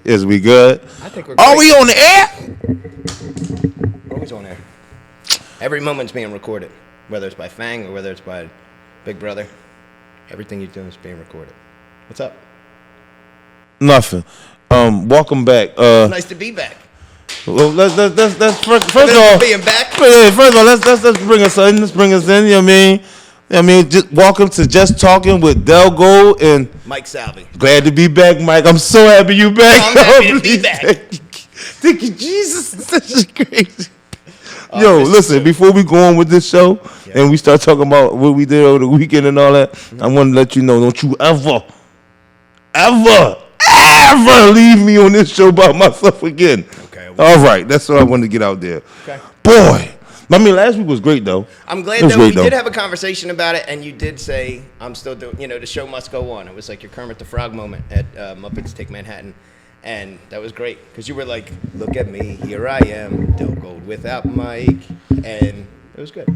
Is we good? I think we're Are great. we on the air? Always on air. Every moment's being recorded, whether it's by Fang or whether it's by Big Brother. Everything you're doing is being recorded. What's up? Nothing. Welcome back. It's nice to be back. Well, let's first of all, being back. First of all, let's bring us in. Let's bring us in. You know what I mean? Just welcome to Just Talking with Dell Gold and Mike Salvi. Glad to be back, Mike. I'm so happy you back. I'm happy to be back. Thank you, Jesus. This is crazy. Yo, listen, before we go on with this show and we start talking about what we did over the weekend and all that, I want to let you know, don't you ever leave me on this show by myself again. Okay. All right, that's what I wanted to get out there. Okay. Boy, I mean, last week was great, though. I'm glad that we did have a conversation about it, and you did say, I'm still doing, the show must go on. It was like your Kermit the Frog moment at Muppets Take Manhattan. And that was great, because you were like, look at me, here I am, Del Gold without Mike, and it was good.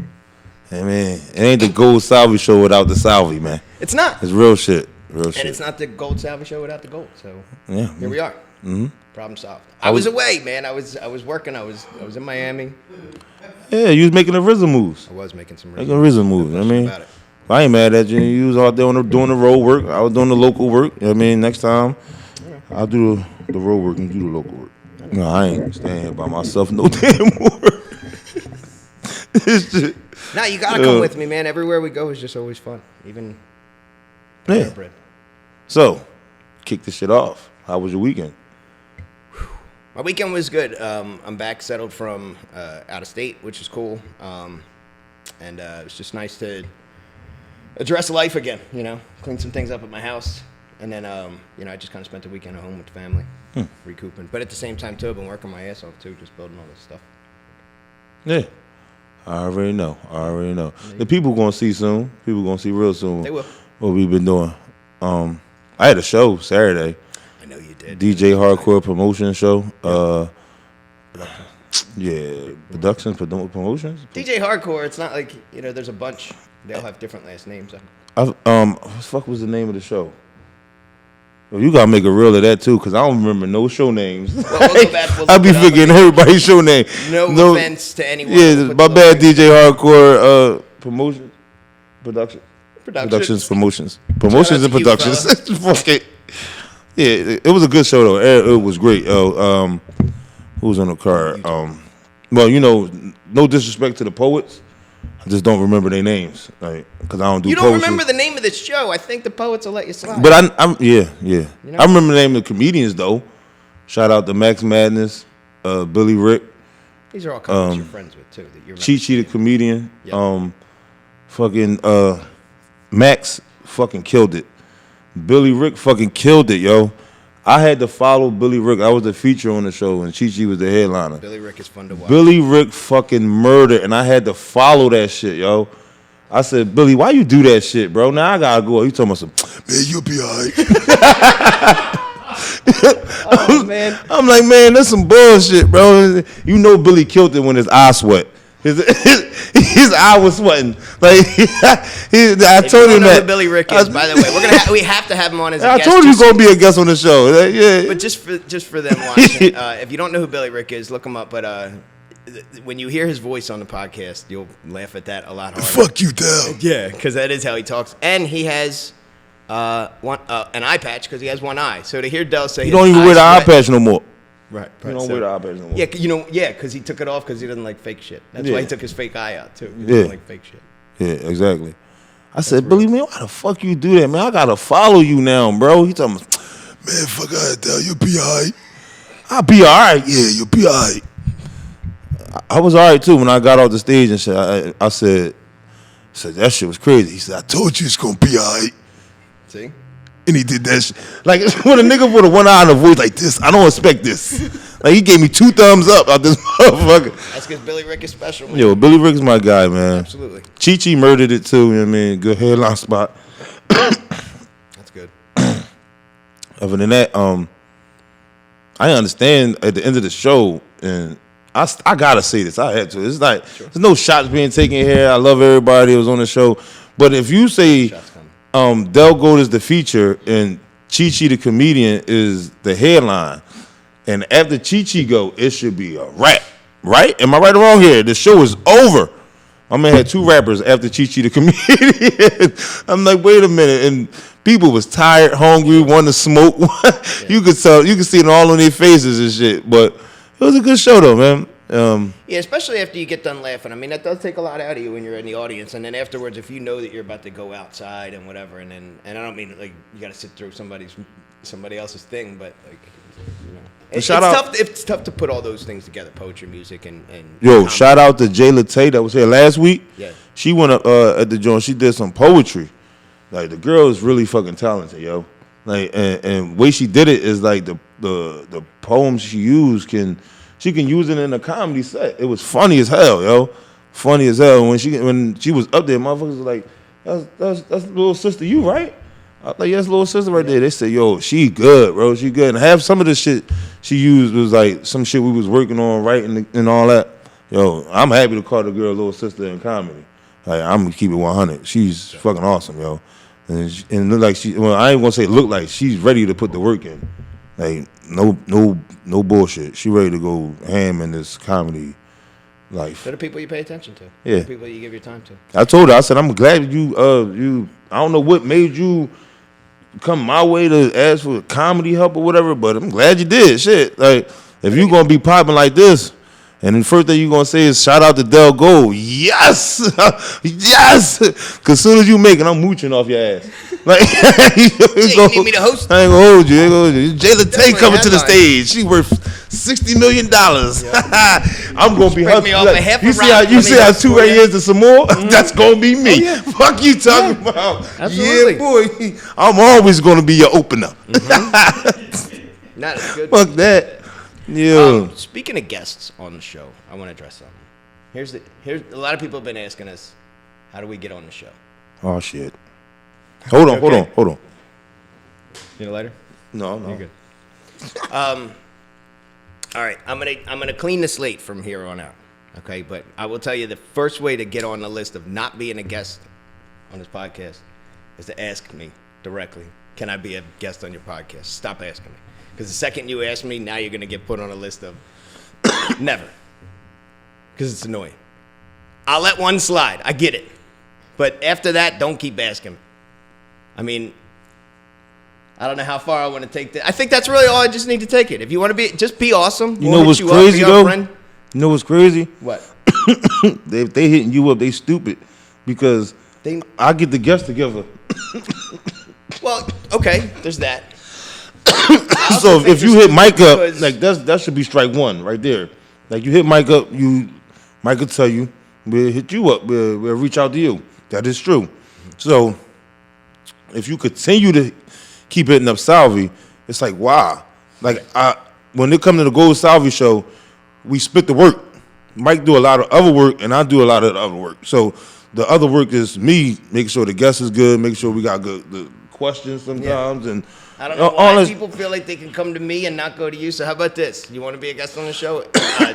Hey, man, it ain't the Gold Salvi show without the Salvi, man. It's not. It's real shit. And it's not the Gold Salvi show without the gold, so here we are. Mm-hmm. Problem solved. I was away, man. I was working. I was in Miami. Yeah, you was making the RZA moves. I was making some RZA moves. I mean, I ain't mad at you. You was out there doing the road work. I was doing the local work. You know what I mean, next time I'll do the road work and you do the local work. No, I ain't staying here by myself no damn more. Nah, you gotta come with me, man. Everywhere we go is just always fun. Even bread. So, kick this shit off. How was your weekend? My weekend was good. I'm back, settled from out of state, which is cool. And it was just nice to address life again, clean some things up at my house. And then, I just kind of spent the weekend at home with the family, recouping. But at the same time, too, I've been working my ass off, too, just building all this stuff. Yeah. I already know. The people going to see soon. People going to see real soon. They will. What we've been doing. I had a show Saturday. I know you did. DJ Hardcore Promotion Show. Promotions. DJ Hardcore, it's not like, there's a bunch. They all have different last names. What the fuck was the name of the show? Well, you gotta make a reel of that too, cause I don't remember no show names. Well, we'll go back, I'll be forgetting everybody's show name. No offense to anyone. Yeah, my bad. DJ Hardcore Promotions and Productions. Fuck it. Yeah, it was a good show though. It was great. Who was on the card? Well, no disrespect to the poets. I just don't remember their names, like, because I don't do. You don't remember the name of the show. I think the poets will let you slide. But I'm yeah. I remember the name of the comedians though. Shout out to Max Madness, Billy Rick. These are all comics you're friends with too. That you're Chi the comedian. Yep. Fucking Max fucking killed it. Billy Rick fucking killed it, yo. I had to follow Billy Rick. I was the feature on the show, and Chi was the headliner. Billy Rick is fun to watch. Billy Rick fucking murdered, and I had to follow that shit, yo. I said, Billy, why you do that shit, bro? Now I gotta go. He told me some, man, you'll be all right. Oh, man. I'm like, man, that's some bullshit, bro. You know Billy killed it when his eye sweat. His eye was sweating. Like I told him that. Who Billy Rick is, by the way, we have to have him on as a guest. I told you he's gonna be a guest on the show. Yeah. But just for them watching, if you don't know who Billy Rick is, look him up. But when you hear his voice on the podcast, you'll laugh at that a lot harder. Fuck you, Dell. Yeah, because that is how he talks, and he has an eye patch because he has one eye. So to hear Dell say he don't even wear the eye patch no more. Right. He don't wear the eye patch no more. Yeah, because he took it off because he doesn't like fake shit. That's why he took his fake eye out too. He doesn't like fake shit. Yeah, exactly. I said, Billy, man, why the fuck you do that, man? I gotta follow you now, bro. He told me, man, fuck out of there. You'll be all right. I'll be all right. Yeah, you'll be all right. I was all right too when I got off the stage and shit. I said, that shit was crazy. He said, I told you it's gonna be all right. See? And he did that shit. Like, when a nigga put a one eye on a voice like this, I don't expect this. Like, he gave me 2 thumbs up out this motherfucker. That's because Billy Rick is special, man. Yo, Billy Rick is my guy, man. Absolutely. Chi murdered it, too. You know what I mean? Good headline spot. That's good. Other than that, I understand at the end of the show, and I gotta say this. I had to. It's like, there's no shots being taken here. I love everybody who was on the show. But if you say Del Gold is the feature, and Chi Chi the comedian is the headline. And after Chi Chi go, it should be a rap. Right? Am I right or wrong here? The show is over. My man had 2 rappers after Chi Chi the comedian. I'm like, wait a minute. And people was tired, hungry, wanted to smoke. You could see it all on their faces and shit. But it was a good show though, man. Yeah, especially after you get done laughing. I mean, that does take a lot out of you when you're in the audience. And then afterwards, if you know that you're about to go outside and whatever, and I don't mean like you got to sit through somebody else's thing, but like, you know. It's tough to put all those things together, poetry, music, and comedy. Shout out to Jayla Tate that was here last week. Yeah. She went up at the joint. She did some poetry. Like, the girl is really fucking talented, yo. Like, and way she did it is like the poems she used she can use it in a comedy set. It was funny as hell, yo. Funny as hell. When she was up there, motherfuckers was like, that's little sister, you right? I was like, yes, little sister right there. They said, yo, she good, bro. She good. And half some of the shit she used was like some shit we was working on writing and all that. Yo, I'm happy to call the girl little sister in comedy. Like, I'm gonna keep it 100. She's fucking awesome, yo. And look like I ain't gonna say look like, she's ready to put the work in. Like, no bullshit. She ready to go ham in this comedy life. They're the people you pay attention to. Yeah. The people you give your time to. I told her, I said, I'm glad you I don't know what made you come my way to ask for comedy help or whatever, but I'm glad you did. Shit. Like, if you gonna be popping like this, and the first thing you gonna say is shout out to Dell Gold. Yes! Yes! Cause soon as you make it, I'm mooching off your ass. Like, you need me to host? I ain't gonna hold you. Jayla Tate coming to the stage. She worth $60 million. Yep. I'm gonna be her. You see how 2 right years to some more? Mm-hmm. That's gonna be me. Oh, yeah. Fuck you talking about. Absolutely. Yeah, boy. I'm always gonna be your opener. Mm-hmm. That's good. Fuck that. Yeah. Speaking of guests on the show, I want to address something. Here's a lot of people have been asking us, how do we get on the show? Oh shit. Hold on. You need a lighter? No. You're good. All right, I'm gonna clean the slate from here on out. Okay, but I will tell you the first way to get on the list of not being a guest on this podcast is to ask me directly, can I be a guest on your podcast? Stop asking me. Because the second you ask me, now you're going to get put on a list of never. Because it's annoying. I'll let one slide. I get it. But after that, don't keep asking me. I mean, I don't know how far I want to take that. I think that's really all I just need to take it. If you want to be, just be awesome. You know what's crazy, though? Friend. You know what's crazy? What? they hitting you up, they stupid. Because I get the guests together. Well, okay, there's that. So if you hit Mike up, like that should be strike one right there. Like, you hit Mike up, Mike will tell you, we'll hit you up, we'll reach out to you. That is true. So if you continue to keep hitting up Salvi, it's like, wow. Like, when it comes to the Gold Salvi show, we split the work. Mike do a lot of other work, and I do a lot of the other work. So the other work is me making sure the guest is good, making sure we got good the questions sometimes, and I don't know why people feel like they can come to me and not go to you. So how about this? You want to be a guest on the show?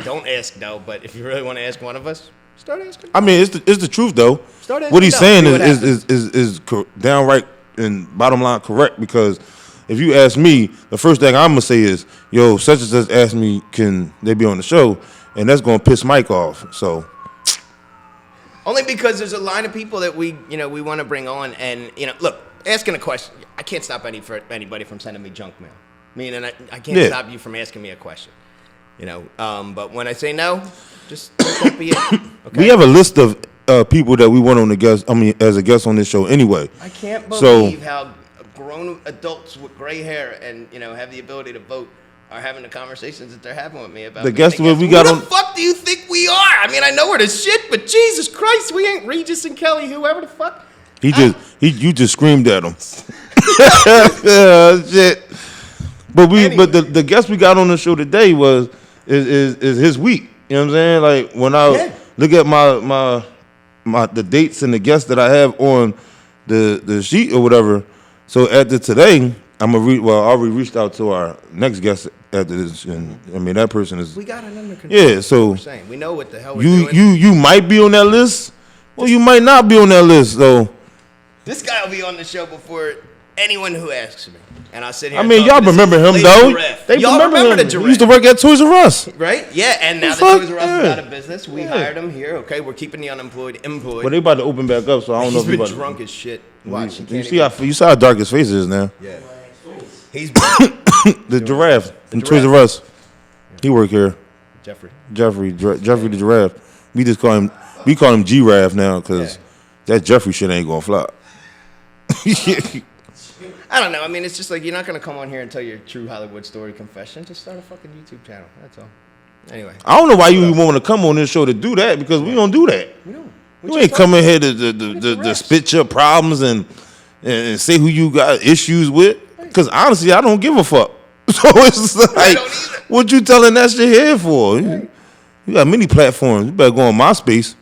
Don't ask, though. But if you really want to ask one of us, start asking. I mean, it's the truth, though. Start asking. What he's saying is downright and bottom line correct, because if you ask me, the first thing I'm gonna say is, yo, such and such asked me, can they be on the show? And that's gonna piss Mike off. So only because there's a line of people that we want to bring on, and look, asking a question, I can't stop anybody from sending me junk mail. Meaning I can't stop you from asking me a question. But when I say no, just don't be it. Okay? We have a list of people that we want on the guest. I mean, as a guest on this show, anyway. I can't believe how grown adults with gray hair and have the ability to vote are having the conversations that they're having with me about the guests we got on. Who the fuck do you think we are? I mean, I know we're the shit, but Jesus Christ, we ain't Regis and Kelly, whoever the fuck. You just screamed at him. Shit. But the guest we got on the show today is his week. You know what I'm saying? Like, when I look at my the dates and the guests that I have on the sheet or whatever. So after today, I already reached out to our next guest after this, and I mean, that person is. We got it under control. Yeah, so we know what the hell we're doing. You might be on that list, or you might not be on that list, though. This guy will be on the show before anyone who asks me. And I'll sit here. I mean, y'all remember him though. They remember him. The giraffe. He used to work at Toys R Us, right? Yeah, and now the Toys R Us is out of business. We hired him here. Okay, we're keeping the unemployed employed. But they about to open back up, so I don't know if he's been drunk as shit. Watch. You see how dark his face is now. Yeah. He's the giraffe from Toys R Us. He work here. Jeffrey the giraffe. We call him Giraffe now because that Jeffrey shit ain't gonna fly. I don't know. I mean, it's just like you're not gonna come on here and tell your true Hollywood story confession. Just start a fucking YouTube channel. That's all. Anyway. I don't know why you want to come on this show to do that because we don't do that. We don't. You ain't coming here to spit your problems and say who you got issues with. Because honestly, I don't give a fuck. So it's like, what you telling that shit here for? You got many platforms. You better go on MySpace.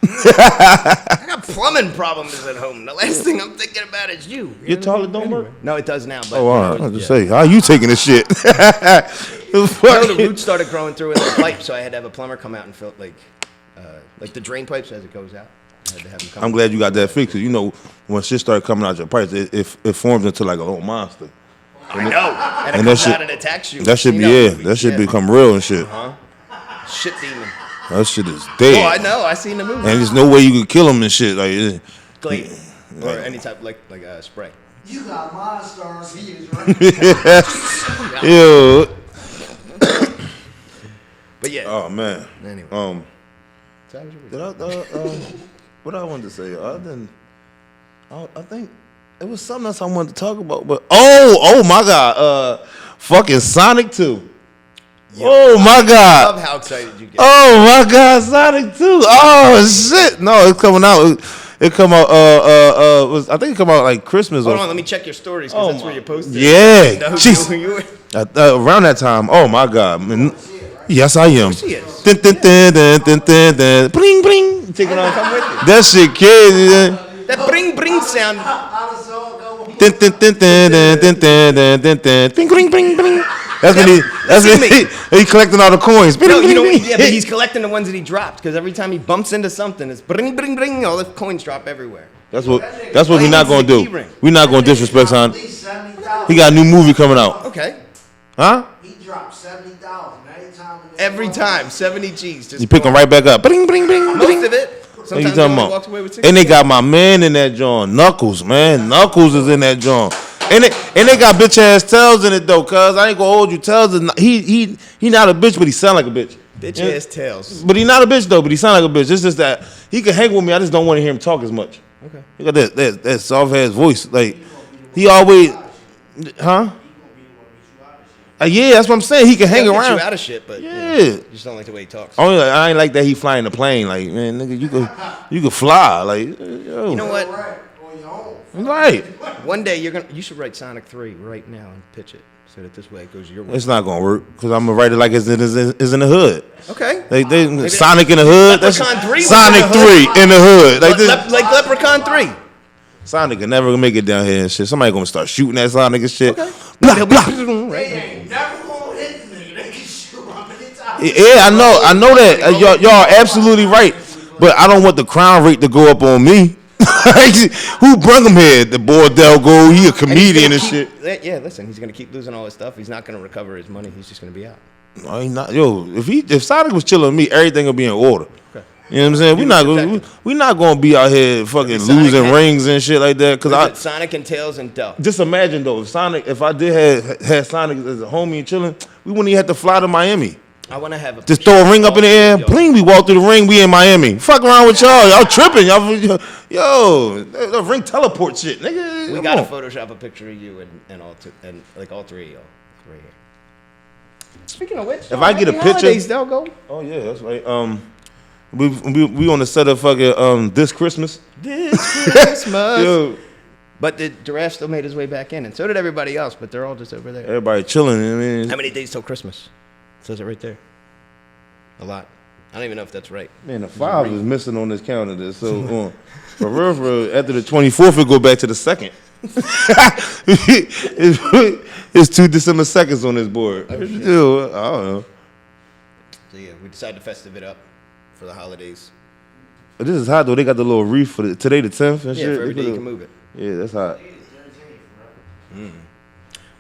I got plumbing problems at home. The last thing I'm thinking about is you. Your toilet don't work? No, it does now. But all right. I just say, how you taking this shit? The roots started growing through in the pipe, so I had to have a plumber come out and fill like the drain pipes as it goes out. I had to have him come. I'm glad you got that fixed. Cause you know when shit started coming out your pipes, it forms into like a little monster. I know. And it comes out and attacks you. That should be that should become real and shit. Shit demon. That shit is dead. Oh, I know. I seen the movie. And there's no way you could kill him and shit. Like, Glade. Or any type like spray. You got monsters. He is right. Ew. But yeah. Oh man. Anyway. What I wanted to say? I think it was something else I wanted to talk about. But oh my God. Fucking Sonic 2. Yo, oh my God! I love how excited you get. Oh my God, Sonic 2! Oh shit! No, it's coming out. It come out. I think it come out like Christmas. Hold on, let me check your stories because that's where you posted. Yeah, you around that time. Oh my God! Yes, I am. Bling bling. Take it on. Come with you. That shit, kid. That bring sound. Bling bling bling. That's when he collecting all the coins. No, but he's collecting the ones that he dropped because every time he bumps into something, it's bring bring bring. All the coins drop everywhere. That's what we're not gonna do. We're not gonna disrespect Son. He got a new movie coming out. Okay. Huh? He dropped $70 every time 70 G's. You pick him right back up. Bring bring bring. Most of it. Sometimes he only walks away with 60. And they got my man in that joint, Knuckles. Man, Knuckles is in that joint. And they got bitch ass Tails in it though, cuz I ain't gonna hold you. Tails is he not a bitch, but he sound like a bitch. Bitch ass Tails. But he not a bitch though, but he sound like a bitch. It's just that he can hang with me. I just don't want to hear him talk as much. Okay. He got that soft ass voice. Like he always, huh? Yeah, that's what I'm saying. He can hang around. You out of shit, but yeah, you just don't like the way he talks. Only I ain't like that he flying the plane. Like man, nigga, you could fly. Like yo. You know what? Right. One day you should write Sonic 3 right now and pitch it so that this way it goes your way. It's not gonna work because I'm gonna write it like it's in the hood. Okay. They Sonic in the hood. Leprechaun 3 Sonic 3 in the hood. Like Leprechaun 3. Sonic can never make it down here and shit. Somebody gonna start shooting at Sonic and shit. Okay. Blah, blah. Hey, never gonna hit me. They can shoot him. Yeah, I know that. Y'all are absolutely right. But I don't want the crime rate to go up on me. Who brung him here? The boy Dell go. He a comedian and shit. Yeah, listen, he's gonna keep losing all his stuff. He's not gonna recover his money. He's just gonna be out. No, he not. Yo, if Sonic was chilling with me, everything would be in order. Okay. You know what I'm saying? We're not gonna be out here fucking losing rings and shit like that. Cause Sonic and Tails and Dell. Just imagine though, if I did have Sonic as a homie and chilling, we wouldn't even have to fly to Miami. I want to have just throw a ring up in the air. Bling, we walk through the ring. We in Miami. Fuck around with y'all. Y'all tripping. Yo, the ring teleport shit, nigga. We gotta Photoshop a picture of you and like all three of y'all right here. Speaking of which, if I get a picture, they'll go. Oh yeah, that's right. We on the set of fucking this Christmas. This Christmas. Yo. But the giraffe still made his way back in, and so did everybody else. But they're all just over there. Everybody chilling. I mean, how many days till Christmas? It says it right there. A lot. I don't even know if that's right. Man, the 5 is missing on this calendar. So for real, after the 24th, it go back to the 2nd. It's 2 December 2nds on this board. I don't know. So yeah, we decided to festive it up for the holidays. But this is hot though. They got the little wreath for today the 10th and shit. Yeah, for every day you can move it. Yeah, that's hot. I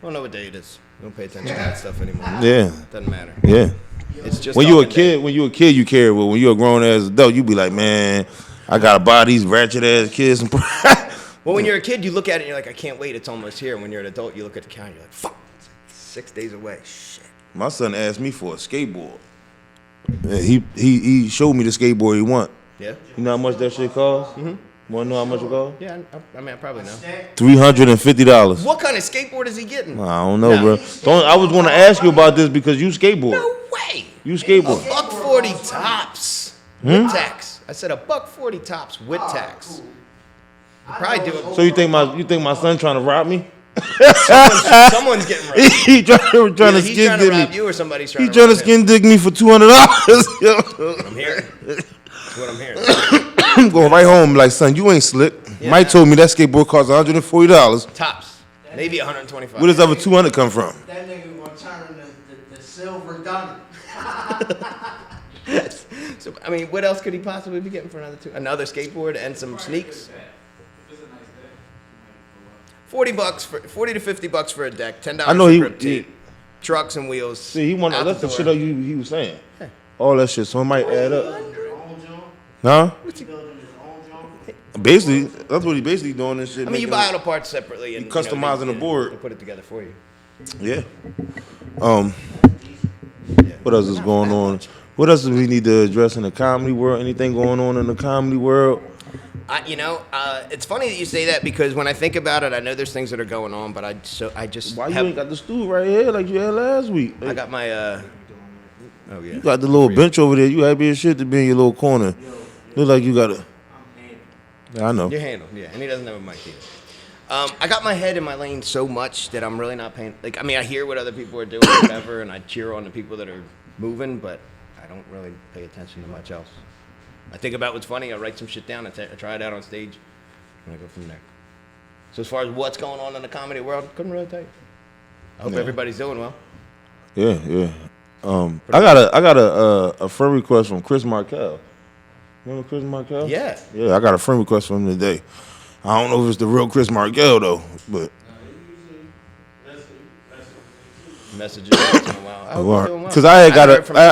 don't know what day it is. We don't pay attention to that stuff anymore. Yeah. Doesn't matter. Yeah. It's just When you a talking day. kid, you care. But when you're a grown ass adult, you be like, man, I gotta buy these ratchet ass kids. Well, when you're a kid, you look at it and you're like, I can't wait. It's almost here. When you're an adult, you look at the calendar. You're like, fuck. It's 6 days away. Shit. My son asked me for a skateboard. And he showed me the skateboard he want. Yeah? You know how much that shit costs? Mm-hmm. Want to know how much it costs? Yeah, I mean, I probably know. $350. What kind of skateboard is he getting? I don't know, bro. I was going to ask you about this because you skateboard. No way. You skateboard. $140 tops with tax. I said $140 tops with tax. I'll probably do it. So you think my son trying to rob me? Someone's getting robbed. He trying to Either he's skin trying to dig rob me. you or somebody's trying He to trying to rob him. skin dig me for $200. I'm hearing. That's what I'm hearing. I'm going right home like, son, you ain't slick. Yeah. Mike told me that skateboard costs $140. Tops. Maybe $125. Where does other $200 come from? That nigga gonna turn the silver gun. So, I mean, what else could he possibly be getting for another skateboard and some sneaks? $40 for $40 to $50 for a deck. $10 I know for he- grip tape, trucks and wheels. See, he wanted out that's the the door. shit that he was saying. All that shit, so it might add up. Own joint. Huh? He building his own joint. Basically, that's what he basically doing this shit. I mean, you making buy it- all the parts separately and customizing the board. They put it together for you. Yeah. What else is going on? What else do we need to address in the comedy world? Anything going on in the comedy world? It's funny that you say that because when I think about it, I know there's things that are going on, but I just Why you ain't got the stool right here like you had last week? I got my oh yeah. You got the little bench over there. You happy as shit to be in your little corner. Look like you got a. I know. Your handle, yeah, and he doesn't have a mic either. I got my head in my lane so much that I'm really not paying. Like, I mean, I hear what other people are doing, or whatever, and I cheer on the people that are moving, but I don't really pay attention to much else. I think about what's funny. I write some shit down. I try it out on stage, and I go from there. So as far as what's going on in the comedy world, couldn't really tell you. I hope everybody's doing well. Yeah. I got a friend request from Chris Markel. Remember Chris Markel? Yeah. Yeah, I got a friend request from him today. I don't know if it's the real Chris Markel though, but Messages once in a while. I hope he's doing well. because I haven't heard from him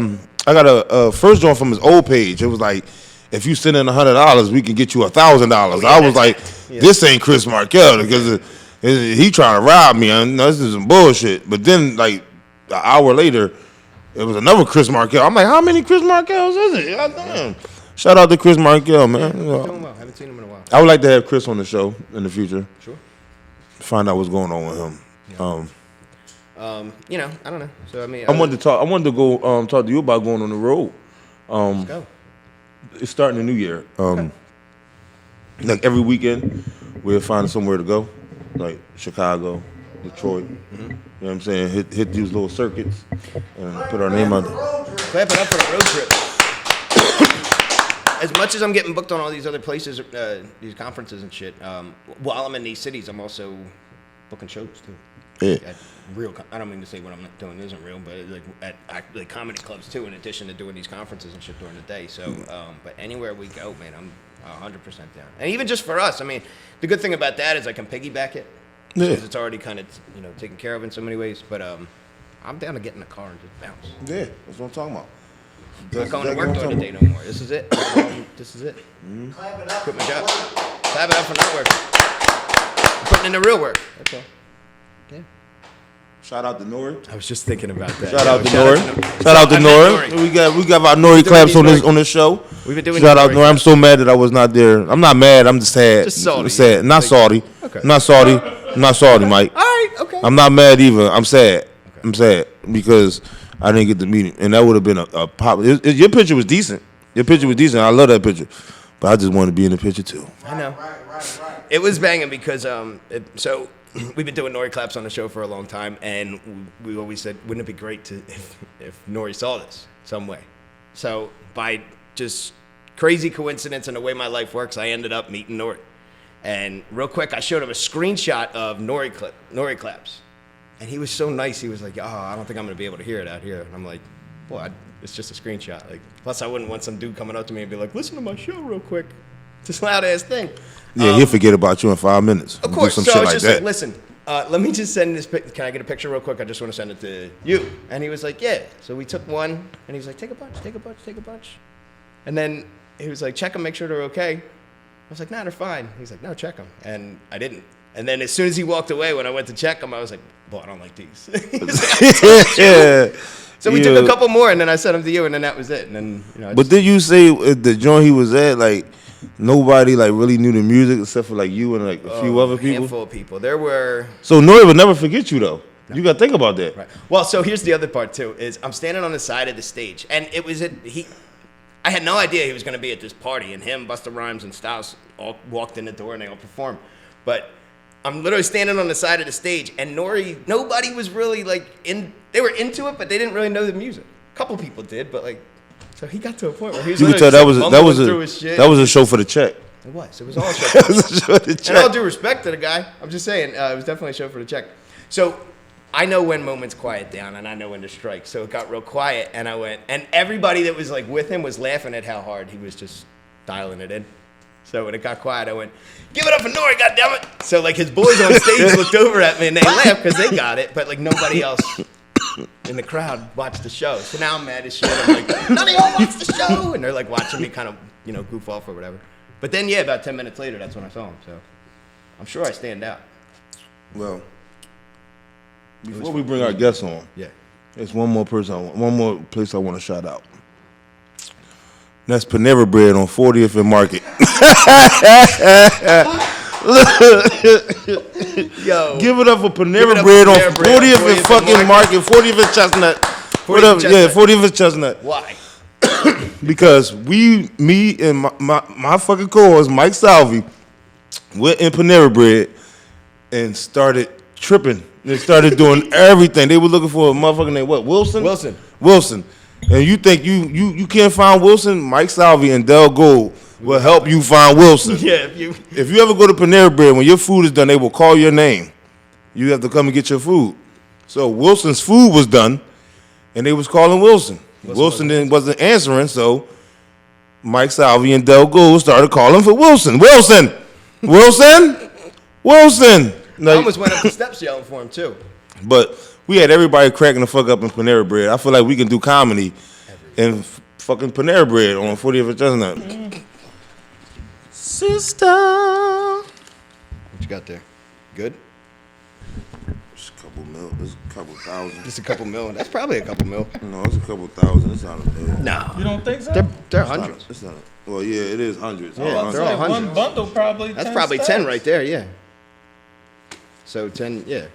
in I got a first joint from his old page. It was like, if you send in $100, we can get you $1,000. I was like, this ain't Chris Markel because he trying to rob me. And this is some bullshit. But then like an hour later, it was another Chris Markel. I'm like, how many Chris Markels is it? God damn. Shout out to Chris Markel, man. He's doing well. Haven't seen him in a while. I would like to have Chris on the show in the future. Sure. Find out what's going on with him. I don't know. So I mean, I wanted to go talk to you about going on the road. let's go. It's starting the new year. Like every weekend, we'll find somewhere to go, like Chicago, Detroit. You know what I'm saying? Hit these little circuits and put our name out there. Clap it up for the road trip. As much as I'm getting booked on all these other places, these conferences and shit, while I'm in these cities, I'm also booking shows too. Yeah. At I don't mean to say what I'm not doing isn't real, but like at comedy clubs too, in addition to doing these conferences and shit during the day. So, but anywhere we go, man, I'm 100% down. And even just for us, I mean, the good thing about that is I can piggyback it. Yeah. Because it's already kind of, taken care of in so many ways. But I'm down to get in the car and just bounce. Yeah, that's what I'm talking about. I'm not going to work during the day no more. This is it. This is it. Clap it up. Quit my job. Clap it up for not working. I'm putting in the real work. That's all. Yeah. Shout out to Nori. I was just thinking about that. Shout out to Nori. Shout out to I met Nori. We got our Nori claps these on Nori- this show. We've been doing Shout these out Nori Nori. I'm so mad that I was not there. I'm not mad. I'm just sad. Just salty. I'm sad. Not Like- salty. Okay. Not salty. I'm not salty, Mike. All right. Okay. I'm not mad either. I'm sad. I'm sad because I didn't get to meet him, and that would have been a pop. Your picture was decent. Your picture was decent. I love that picture, but I just wanted to be in the picture too. I know. Right. It was banging because so we've been doing Nori claps on the show for a long time, and we always said, wouldn't it be great to if Nori saw this some way? So by just crazy coincidence and the way my life works, I ended up meeting Nori. And real quick, I showed him a screenshot of Nori claps, and he was so nice. He was like, "Oh, I don't think I'm gonna be able to hear it out here." And I'm like, "Boy, it's just a screenshot." Like, plus I wouldn't want some dude coming up to me and be like, "Listen to my show real quick." this loud ass thing. Yeah, he'll forget about you in 5 minutes. Of course. Do some So shit I was like just that. like, listen, let me just send this. Can I get a picture real quick? I just want to send it to you. And he was like, yeah. So we took one, and he was like, take a bunch, take a bunch, take a bunch. And then he was like, check them, make sure they're okay. I was like, nah, they're fine. He's like, no, check them. And I didn't. And then as soon as he walked away, when I went to check them, I was like, boy, I don't like these. Yeah. So we took a couple more, and then I sent them to you, and then that was it. And then, you know. But did you say the joint he was at, like, nobody like really knew the music except for like you and like a few other A people? handful of people. There were. So Nori would never forget you though. No. You got to think about that. Right. Well, so here's the other part too. Is I'm standing on the side of the stage, and it was I had no idea he was going to be at this party, and him, Busta Rhymes, and Styles all walked in the door and they all performed. But I'm literally standing on the side of the stage, and nobody was really like they were into it, but they didn't really know the music. A couple people did, but like, so he got to a point where he was. You could tell that was a show for the check. It was all a show. It was a show for the check. And all due respect to the guy, I'm just saying it was definitely a show for the check. So I know when moments quiet down, and I know when to strike. So it got real quiet, and I went, and everybody that was like with him was laughing at how hard he was just dialing it in. So when it got quiet, I went, give it up for Nori, goddammit. So like his boys on stage looked over at me and they laughed because they got it, but like nobody else in the crowd watched the show. So now I'm mad as shit. I'm like, none of y'all watched the show. And they're like watching me kind of, goof off or whatever. But then, yeah, about 10 minutes later, that's when I saw him. So I'm sure I stand out. Well, before we bring our guests on, yeah, there's one more place I want to shout out. That's Panera Bread on 40th and Market. Yo, give it up for Panera Bread on 40th and fucking Market, 40th and Chestnut. 40th and Chestnut. Why? Because me and my fucking co-host, Mike Salvi, went in Panera Bread and started tripping. They started doing everything. They were looking for a motherfucking name. What? Wilson. And you think you can't find Wilson? Mike Salvi and Dell Gold will help you find Wilson. Yeah, if you ever go to Panera Bread, when your food is done, they will call your name. You have to come and get your food. So Wilson's food was done, and they was calling Wilson. Wilson then wasn't answering, so Mike Salvi and Dell Gold started calling for Wilson. Wilson. I almost went up the steps yelling for him too. But we had everybody cracking the fuck up in Panera Bread. I feel like we can do comedy in fucking Panera Bread on 40th and Chestnut. Sister. What you got there? Good? Just a couple mil. It's a couple thousand. Just a couple mil. That's probably a couple mil. No, it's a couple thousand. It's not a million. No. You don't think so? They're hundreds. It's not. Well, yeah, it is hundreds. Yeah, they're all hundreds. One bundle probably. That's 10 probably stacks. 10 right there, yeah. So 10, yeah.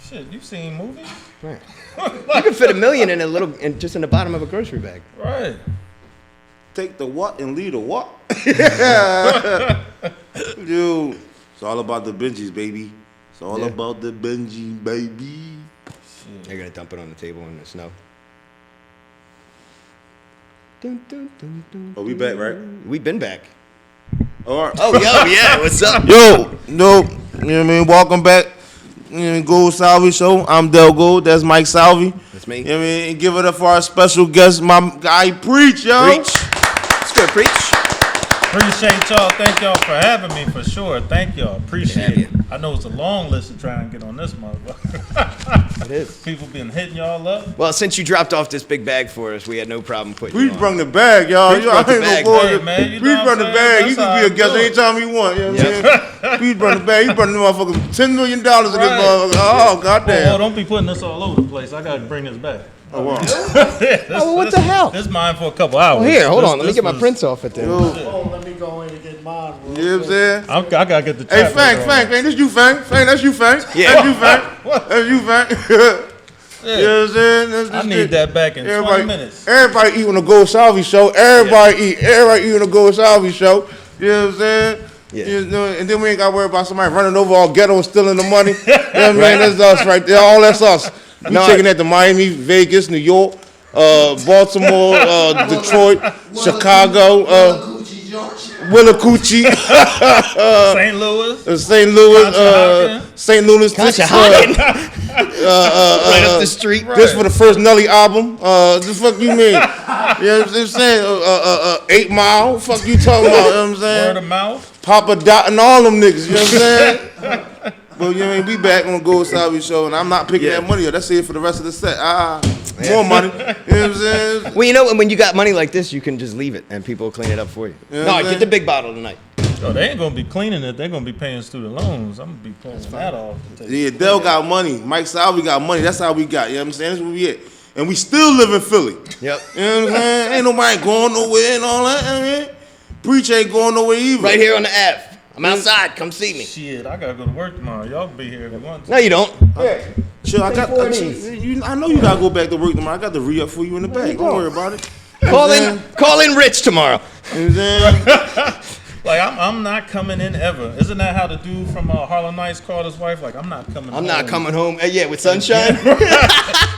Shit, you seen movies? Right. You could fit $1 million in just in the bottom of a grocery bag. Right. Take the what and leave the what? Dude, it's all about the Benjis, baby. It's all about the Benji, baby. They're gonna dump it on the table in the snow. Oh, we back, right? We've been back. All right. Oh, yo, yeah, what's up? Yo, you know what I mean? Welcome back. Gold Salvi Show. I'm Del Gold. That's Mike Salvi. That's me. You know what I mean? And give it up for our special guest, my guy Preach, yo. Preach. Let's go, Preach. Appreciate y'all. Thank y'all for having me for sure. Thank y'all. Appreciate Yeah, it. I know it's a long list to try and get on this motherfucker. It is. People been hitting y'all up. Well, since you dropped off this big bag for us, we had no problem putting Preach you on. brung the bag, y'all. Preach brought the bag. Hey, man, you know Preach what brought the I'm bag. saying? He That's could how be a I guest do it. anytime he want. You know what I'm saying? Preach brought the bag. He brought the motherfucker $10 million in this motherfucker. Oh, goddamn. Oh, don't be putting this all over the place. I gotta bring this back. Oh, wow. Oh, what the hell? This mine for a couple hours. Oh, here, hold on. Let me This get my was- prints off it then. Oh, let me go in and get mine. You know what I'm saying? I gotta get the Hey, chat Fang, later on. Fang, this you, Fang. Fang, that's you, Fang. Yeah. That's you, Fang. That's you, Fang. Yeah. You know what I'm saying? That's I just need it. that back in 20 minutes. Everybody eat on the Gold Salvi Show. Everybody eat on the Gold Salvi Show. You know what I'm saying? Yeah. You know, and then we ain't got to worry about somebody running over our ghetto and stealing the money. You know what I mean? That's us right there. All that's us. We taking that to Miami, Vegas, New York, Baltimore, Detroit, Chicago, Gucci, Georgia. Willacoochee, St. Louis. St. Louis, Conshohocken. St. Louis, Conshohocken. Right up the street. This for the first Nelly album. The fuck you mean? You know what I'm saying? 8 Mile. Fuck you talking about? You know what I'm saying? Word of mouth. Papa Dot and all them niggas. You know what I'm saying? But you know what I mean? We back on the Gold Salvi show, and I'm not picking that money up. That's it for the rest of the set. More money. You know what I'm saying? Well, you know, when you got money like this, you can just leave it, and people will clean it up for you. No, get the big bottle tonight. Oh, they ain't gonna be cleaning it. They're gonna be paying student loans. I'm gonna be pulling that off. Yeah, Dell got money. Mike Salvi got money. That's how we got. You know what I'm saying? That's where we at. And we still live in Philly. Yep. You know what I'm saying? Ain't nobody going nowhere and all that. I mean, Preach ain't going nowhere either. Right here on the Ave. I'm outside. Come see me. Shit, I gotta go to work tomorrow. Y'all can be here if you want to. No, you don't. Chill, I know you gotta go back to work tomorrow. I got the re-up for you in the back. Don't worry about it. Call in Rich tomorrow. You know what I'm saying? Like, I'm not coming in ever. Isn't that how the dude from Harlem Nights called his wife? Like, I'm not coming home. I'm not coming home. Yeah, with sunshine.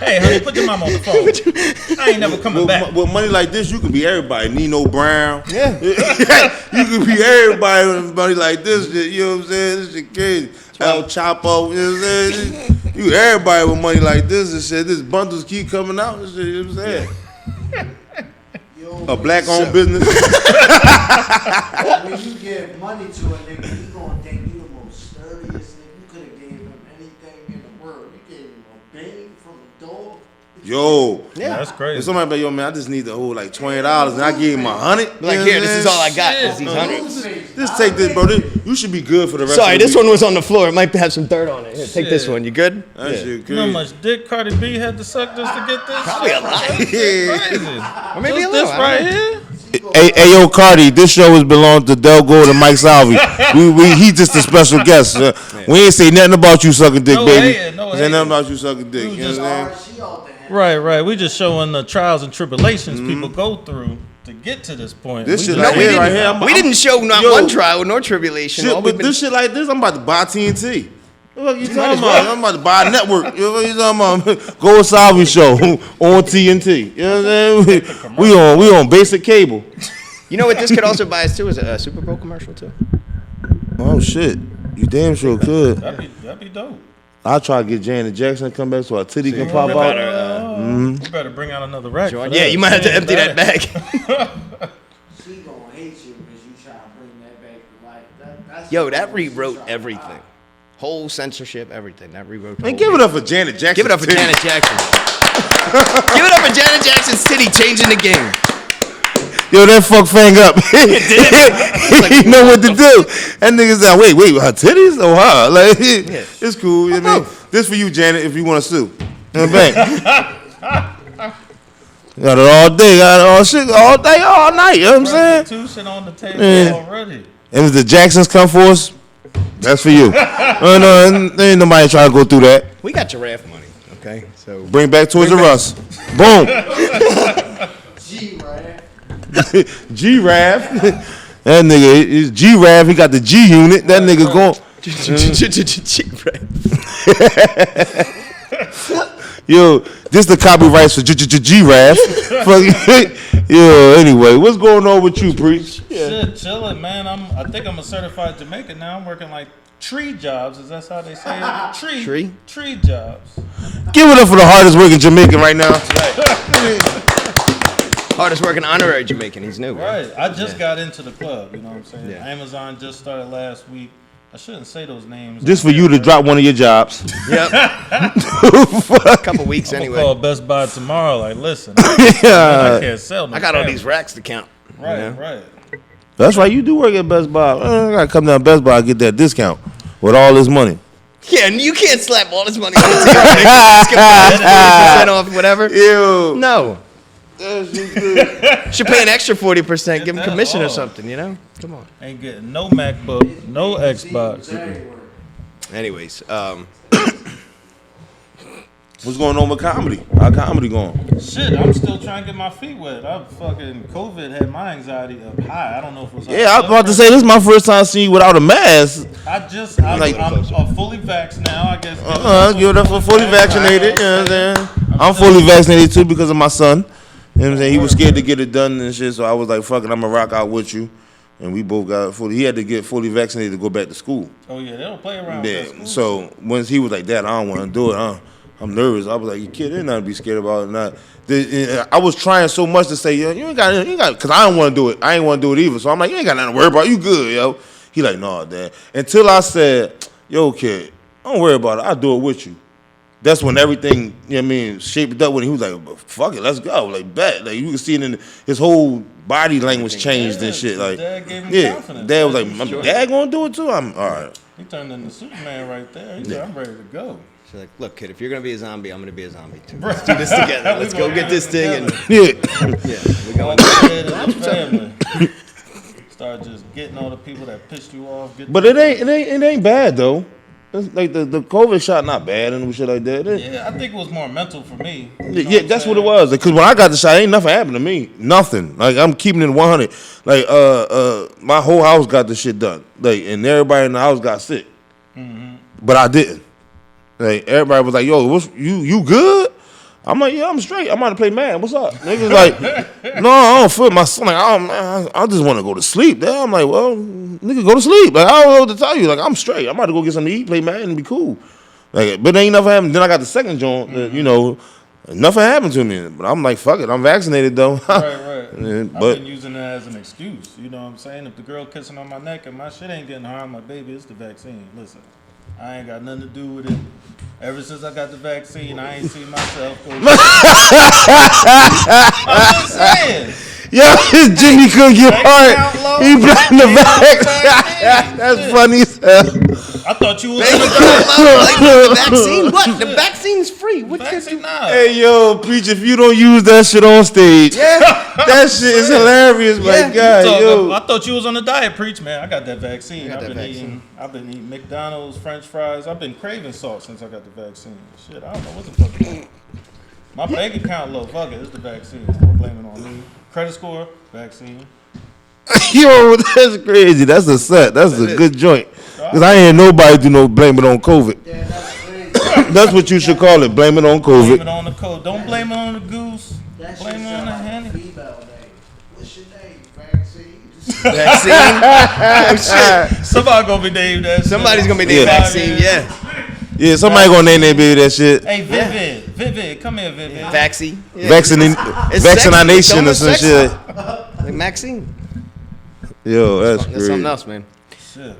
Hey, honey, put your mom on the phone. I ain't never coming back. With money like this, you can be everybody. Nino Brown. Yeah. You can be everybody with money like this. You know what I'm saying? This shit crazy. El Chapo. You know what I'm saying? You everybody with money like this and shit. This bundles keep coming out and shit. You know what I'm saying? A black-owned business. When you give money to a nigga, he gonna think you the most sturdiest nigga. You could have gave him anything in the world. You gave him a bang from a dog. Yo. Yeah, that's crazy. If somebody be like, yo, man, I just need to hold like $20 and I gave him $100. Like, here, this is all I got. Is these hundreds. Just take this, bro. You should be good for the rest Sorry, of the this week. one was on the floor. It might have some dirt on it. Here, take this one. You good? That shit You know how crazy. much dick Cardi B had to suck just to get this? Probably a lot. Yeah. Or maybe Just a little. this I don't right know. here? Hey, yo, Cardi, this show is belongs to Dell Gold and Mike Salvi. He just a special guest. We ain't say nothing about you sucking dick, No baby. hating, no Say nothing hating. about you sucking dick. You know what I'm saying? She out there. Right. We just showing the trials and tribulations people go through to get to this point. This We shit just- right here, right here. We didn't show not Yo. one trial nor tribulation. Shit, All but we've been- this shit like this, I'm about to buy TNT. What you talking about? I'm about to buy a network. You know what you talking about? Gold Salvi show on TNT. You know what I'm saying? We on basic cable. You know what this could also buy us too is a Super Bowl commercial too. Oh shit, you damn sure could. That'd be dope. I'll try to get Janet Jackson to come back so our titty can pop We out. better, better bring out another rack. for Yeah, that. you might have to empty that bag. She gonna hate you because you try to bring that back to life. That's Yo, that rewrote everything. Whole censorship, everything. That rewrote. the Man, whole give thing. it up for Janet Jackson. Give it up for Janet Jackson. Give it up for Janet Jackson's titty changing the game. Yo, that fuck Fang up. He know what to do. That nigga said, wait, her titties? Oh, her. Like, it's cool. You know what I mean? This for you, Janet, if you want to sue. You know what I'm saying? Got it all day, got it all shit, all day, all night. You know what I'm saying? Restitution on the table Yeah. already. And if the Jacksons come for us, that's for you. No, ain't nobody trying to go through that. We got giraffe money, okay? So Bring back Toys R Us. Boom. G, right? G-Rav. That nigga is G-Rav. He got the G unit. That nigga going. Yo, this the copyrights for G-Rav. Yo, anyway, what's going on with you, Preach? Shit, chilling, man. I think I'm a certified Jamaican now. I'm working like tree jobs. Is that how they say it? Tree jobs. Give it up for the hardest working Jamaican right now. hardest working honorary Jamaican. He's new. Right. I just got into the club. You know what I'm saying? Yeah. Amazon just started last week. I shouldn't say those names. Just for you to drop one of your jobs. Yep. A couple weeks I'm anyway. gonna call Best Buy tomorrow. Like, listen, I can't sell no I got all camera. these racks to count. Right, you know? right. That's right. You do work at Best Buy. I gotta come down to Best Buy and get that discount with all this money. Yeah, and you can't slap all this money on the table. Just give 40% off, whatever. Ew. No. Should pay an extra 40%. Give him that commission or off. something, you know? Come on. Ain't getting no MacBook, no Xbox. Anyways, What's going on with comedy? How comedy going? Shit, I'm still trying to get my feet wet. I fucking COVID had my anxiety up high. I don't know if it was. Yeah, I was about to say this is my first time seeing you without a mask. I'm Like- fully vaxxed now. I guess. Give it up for fully vaccinated. You know what I'm saying? I'm fully vaccinated too because of my son. You know what I'm saying? He was scared to get it done and shit, so I was like, fuck it, I'm gonna rock out with you. And we both got fully. He had to get fully vaccinated to go back to school. Oh yeah, they don't play around with that Yeah. school. So once he was like, Dad, I don't want to do it. I'm nervous. I was like, your kid ain't nothing to be scared about. I was trying so much to say, yo, you ain't got, because I don't want to do it. I ain't want to do it either. So I'm like, you ain't got nothing to worry about. You good, yo. He like, nah, Dad. Until I said, yo, kid, don't worry about it. I'll do it with you. That's when everything, you know what I mean, shaped up when he was like, fuck it, let's go. Like, bet. Like, you can see it in his whole body language changed and shit. Like, Dad gave him confidence. Dad was like, my dad gonna do it too? I'm all right. He turned into Superman right there. He said, I'm ready to go. She's like, look, kid, if you're going to be a zombie, I'm going to be a zombie too. Let's do this together. Let's go get this thing. And We're going to family. Start just getting all the people that pissed you off. But it ain't bad though. It's like the COVID shot not bad and shit like that. Yeah, I think it was more mental for me. Yeah, that's what it was. Because when I got the shot, ain't nothing happened to me. Nothing. Like I'm keeping it 100. Like my whole house got the shit done. Like and everybody in the house got sick, but I didn't. Like everybody was like, "Yo, you good?" I'm like, "Yeah, I'm straight. I'm about to play Madden. What's up?" Niggas like, "No, I don't feel my son. Like, I just want to go to sleep." Then I'm like, "Well, nigga, go to sleep." Like I don't know what to tell you. Like I'm straight. I'm about to go get something to eat, play Madden, and be cool. Like, but ain't nothing happened. Then I got the second joint. You know, nothing happened to me. But I'm like, fuck it. I'm vaccinated though. Right. But I've been using it as an excuse. You know what I'm saying? If the girl kissing on my neck and my shit ain't getting harmed, my baby, it's the vaccine. Listen. I ain't got nothing to do with it. Ever since I got the vaccine, I ain't seen myself go. I'm just saying. Yo, Jimmy couldn't get hard. He blamed the vaccine. That's funny as hell. I thought you was the vaccine. What? The vaccine's free. What vaccine now? Hey, yo, Preach, if you don't use that shit on stage, that shit is hilarious, my God. Yo. I thought you was on the diet, Preach, man. I got that vaccine. I've been eating McDonald's, French fries. I've been craving salt since I got the vaccine. Shit, I don't know what the fuck is. My bank account low. Fuck it, it's the vaccine. Don't blame it on me. Credit score, vaccine. Yo, that's crazy. That's a set. That's a good joint. Because I ain't hear nobody do no blame it on COVID. Yeah, that's crazy. That's what you should call it. Blame it on COVID. Blame it on the code. Don't blame it on the goose. Blame it on the honey. Female name. What's your name? Vaccine. Vaccine? Oh, shit. Somebody gonna be named that. Somebody's going to be named Vaccine, Yeah, somebody gonna name their baby that shit. Hey, Vivid, come here, Vivid. Vaccine. Yeah. Vaccination or some shit. Like Maxine. Yo, that's That's crazy. something else, man. Shit.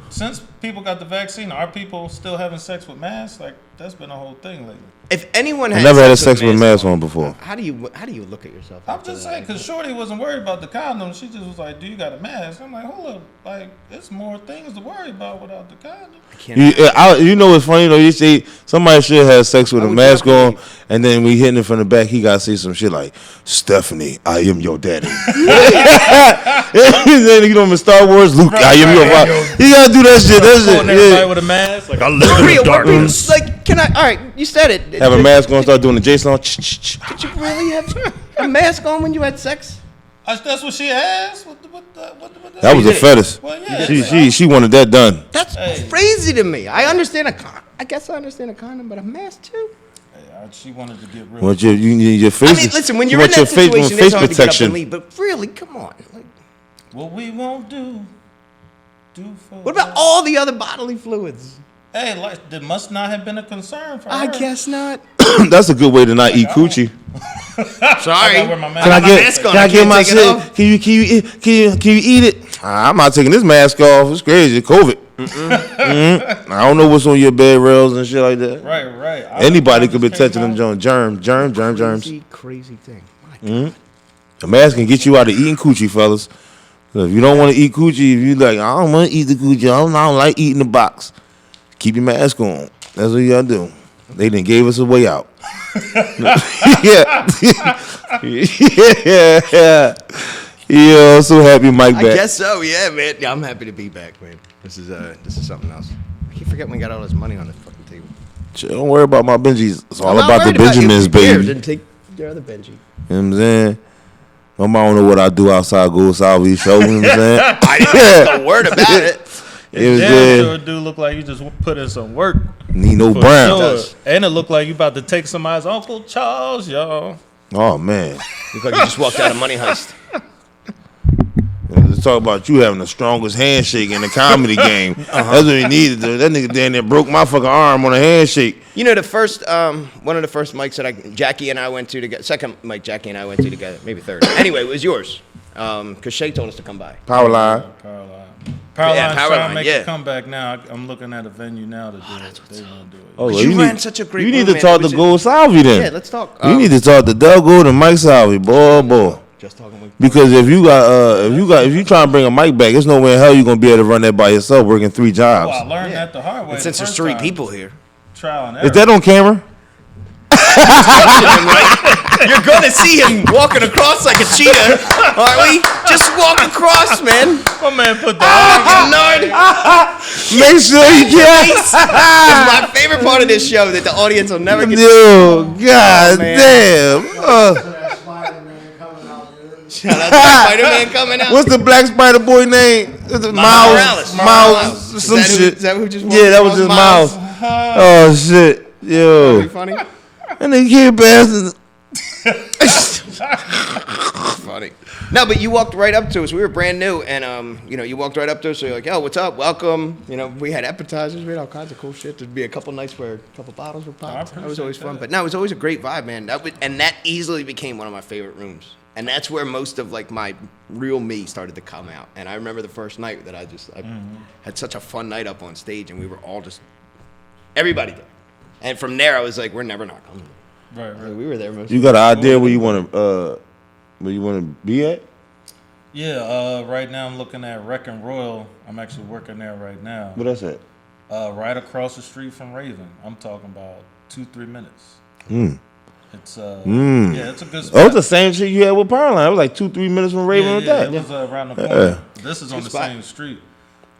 Since people got the vaccine, are people still having sex with masks? Like that's been a whole thing lately. If anyone I has never had sex with a mask on before. how do you look at yourself? I'm just saying, because Shorty wasn't worried about the condom. She just was like, "Do you got a mask?" I'm like, "Hold up, like it's more things to worry about without the condom." You know what's funny though? You say somebody should have sex with a mask on, and then we hitting it from the back. He gotta say some shit like, "Stephanie, I am your daddy." Then you know in Star Wars, Luke, I am your father. He gotta do that shit. That shit. Everybody with a mask, like I live in the darkness. Like, can I? All right, you said it. Have a mask on, start doing the Jason on. Did you really have a mask on when you had sex? That's what she asked. What That was a fetish. Well, yeah. She wanted that done. That's crazy to me. I understand I guess I understand a condom, but a mask too. She wanted to get rid Well, of you need your face. I mean, listen, when you're in that situation, it's hard to get up and leave. But really, come on. Like, what we won't do for. what about all the other bodily fluids? Hey, like, that must not have been a concern for her. I guess not. That's a good way to not eat coochie. Sorry. Can I get my shit? Can you eat it? I'm not taking this mask off. It's crazy. COVID. I don't know what's on your bed rails and shit like that. Right. Anybody could be touching them germs. Crazy thing. The mask can get you out of eating coochie, fellas. So if you don't want to eat coochie, if you like, I don't want to eat the coochie. I don't like eating the box. Keep your mask on. That's what you gotta do. They done gave us a way out. Yeah. Yeah, I'm so happy Mike back. I guess so, yeah, man. Yeah, I'm happy to be back, man. This is something else. I keep forgetting we got all this money on this fucking table. Don't worry about my Benjis. It's all I'm about the Benjamins, baby. Then take your other Benji. You know what I'm saying? My mom don't know what I do outside Go Salvi show. You know what I'm saying? I didn't know a word about it. It was damn sure do look like you just put in some work. Nino Brown. Sure. And it look like you about to take somebody's Uncle Charles, y'all. Oh, man. Look like you just walked out of Money Heist. was talking about you having the strongest handshake in the comedy game. That's what he needed. That nigga down there broke my fucking arm on a handshake. You know, the first, one of the first mics that Jackie and I went to together, second mic Jackie and I went to together, maybe third. Anyway, it was yours. Because Shay told us to come by. Powerline. Powerline's trying Powerline, to make yeah. a comeback now. I'm looking at a venue now to do it. They won't do it. Oh, You ran such a great You need room, to talk man. to Gold Salvi then. Yeah, let's talk. You need to talk to Dell Gold and Mike Salvi, boy. Just talking with Because if you trying to bring a mic back, there's no way in hell you're gonna be able to run that by yourself working 3 jobs. Oh, I learned that the hard way. And since the there's first 3 time. people here. Trial and error. Is that on camera? You're going to see him walking across like a cheetah, aren't we? Just walk across, man. My man put Oh, that. Make sure you get. It's my favorite part of this show that the audience will never get to Yo, god man. damn. That Spider-Man coming out here. Shout out to Spider-Man coming out. What's the Black Spider boy name? Is it Morales. Miles. Is Some that who- shit. is that who just Yeah, that was just Miles. Oh shit. Yo. Pretty funny. And they kid bastard. Funny. No, but you walked right up to us. We were brand new, and you walked right up to us. So you're like, "Yo, what's up? Welcome." You know, we had appetizers, we had all kinds of cool shit. There'd be a couple nights where a couple bottles were popped. That was always fun. But no, it was always a great vibe, man. That easily became one of my favorite rooms, and that's where most of like my real me started to come out. And I remember the first night that I had such a fun night up on stage, and we were all just everybody there. And from there, I was like, "We're never not coming." Right. We were there most. You got an idea where you wanna be at? Yeah, right now I'm looking at Wrecking Royal. I'm actually working there right now. What that's at? Right across the street from Raven. I'm talking about 2-3 minutes. It's yeah, it's a good spot. Oh, it's the same shit you had with Powerline. It was like 2-3 minutes from Raven with that. It was around the corner. This is on the spot. same street.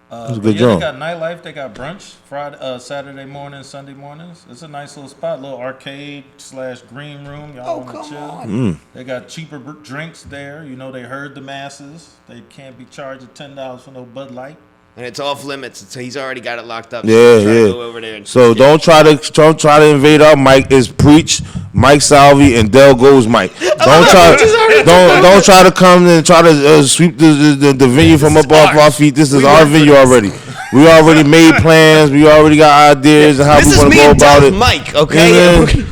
That's a But good yeah, joint. they got nightlife. They got brunch Friday, Saturday mornings, Sunday mornings. It's a nice little spot, little arcade / green room. Y'all want to come chill? on. They got cheaper drinks there. You know, they heard the masses. They can't be charged $10 for no Bud Light. And it's off limits, so he's already got it locked up. Yeah, So try to yeah. go over there and So don't try to invade our mic. It's Preach, Mike Salvi, and Dell Goes Mike. Don't try to come and try to sweep the venue from up off our feet. This is our venue already. We already made plans. We already got ideas and how This we is want to me go and about Dell's it. Mike, okay? Yeah.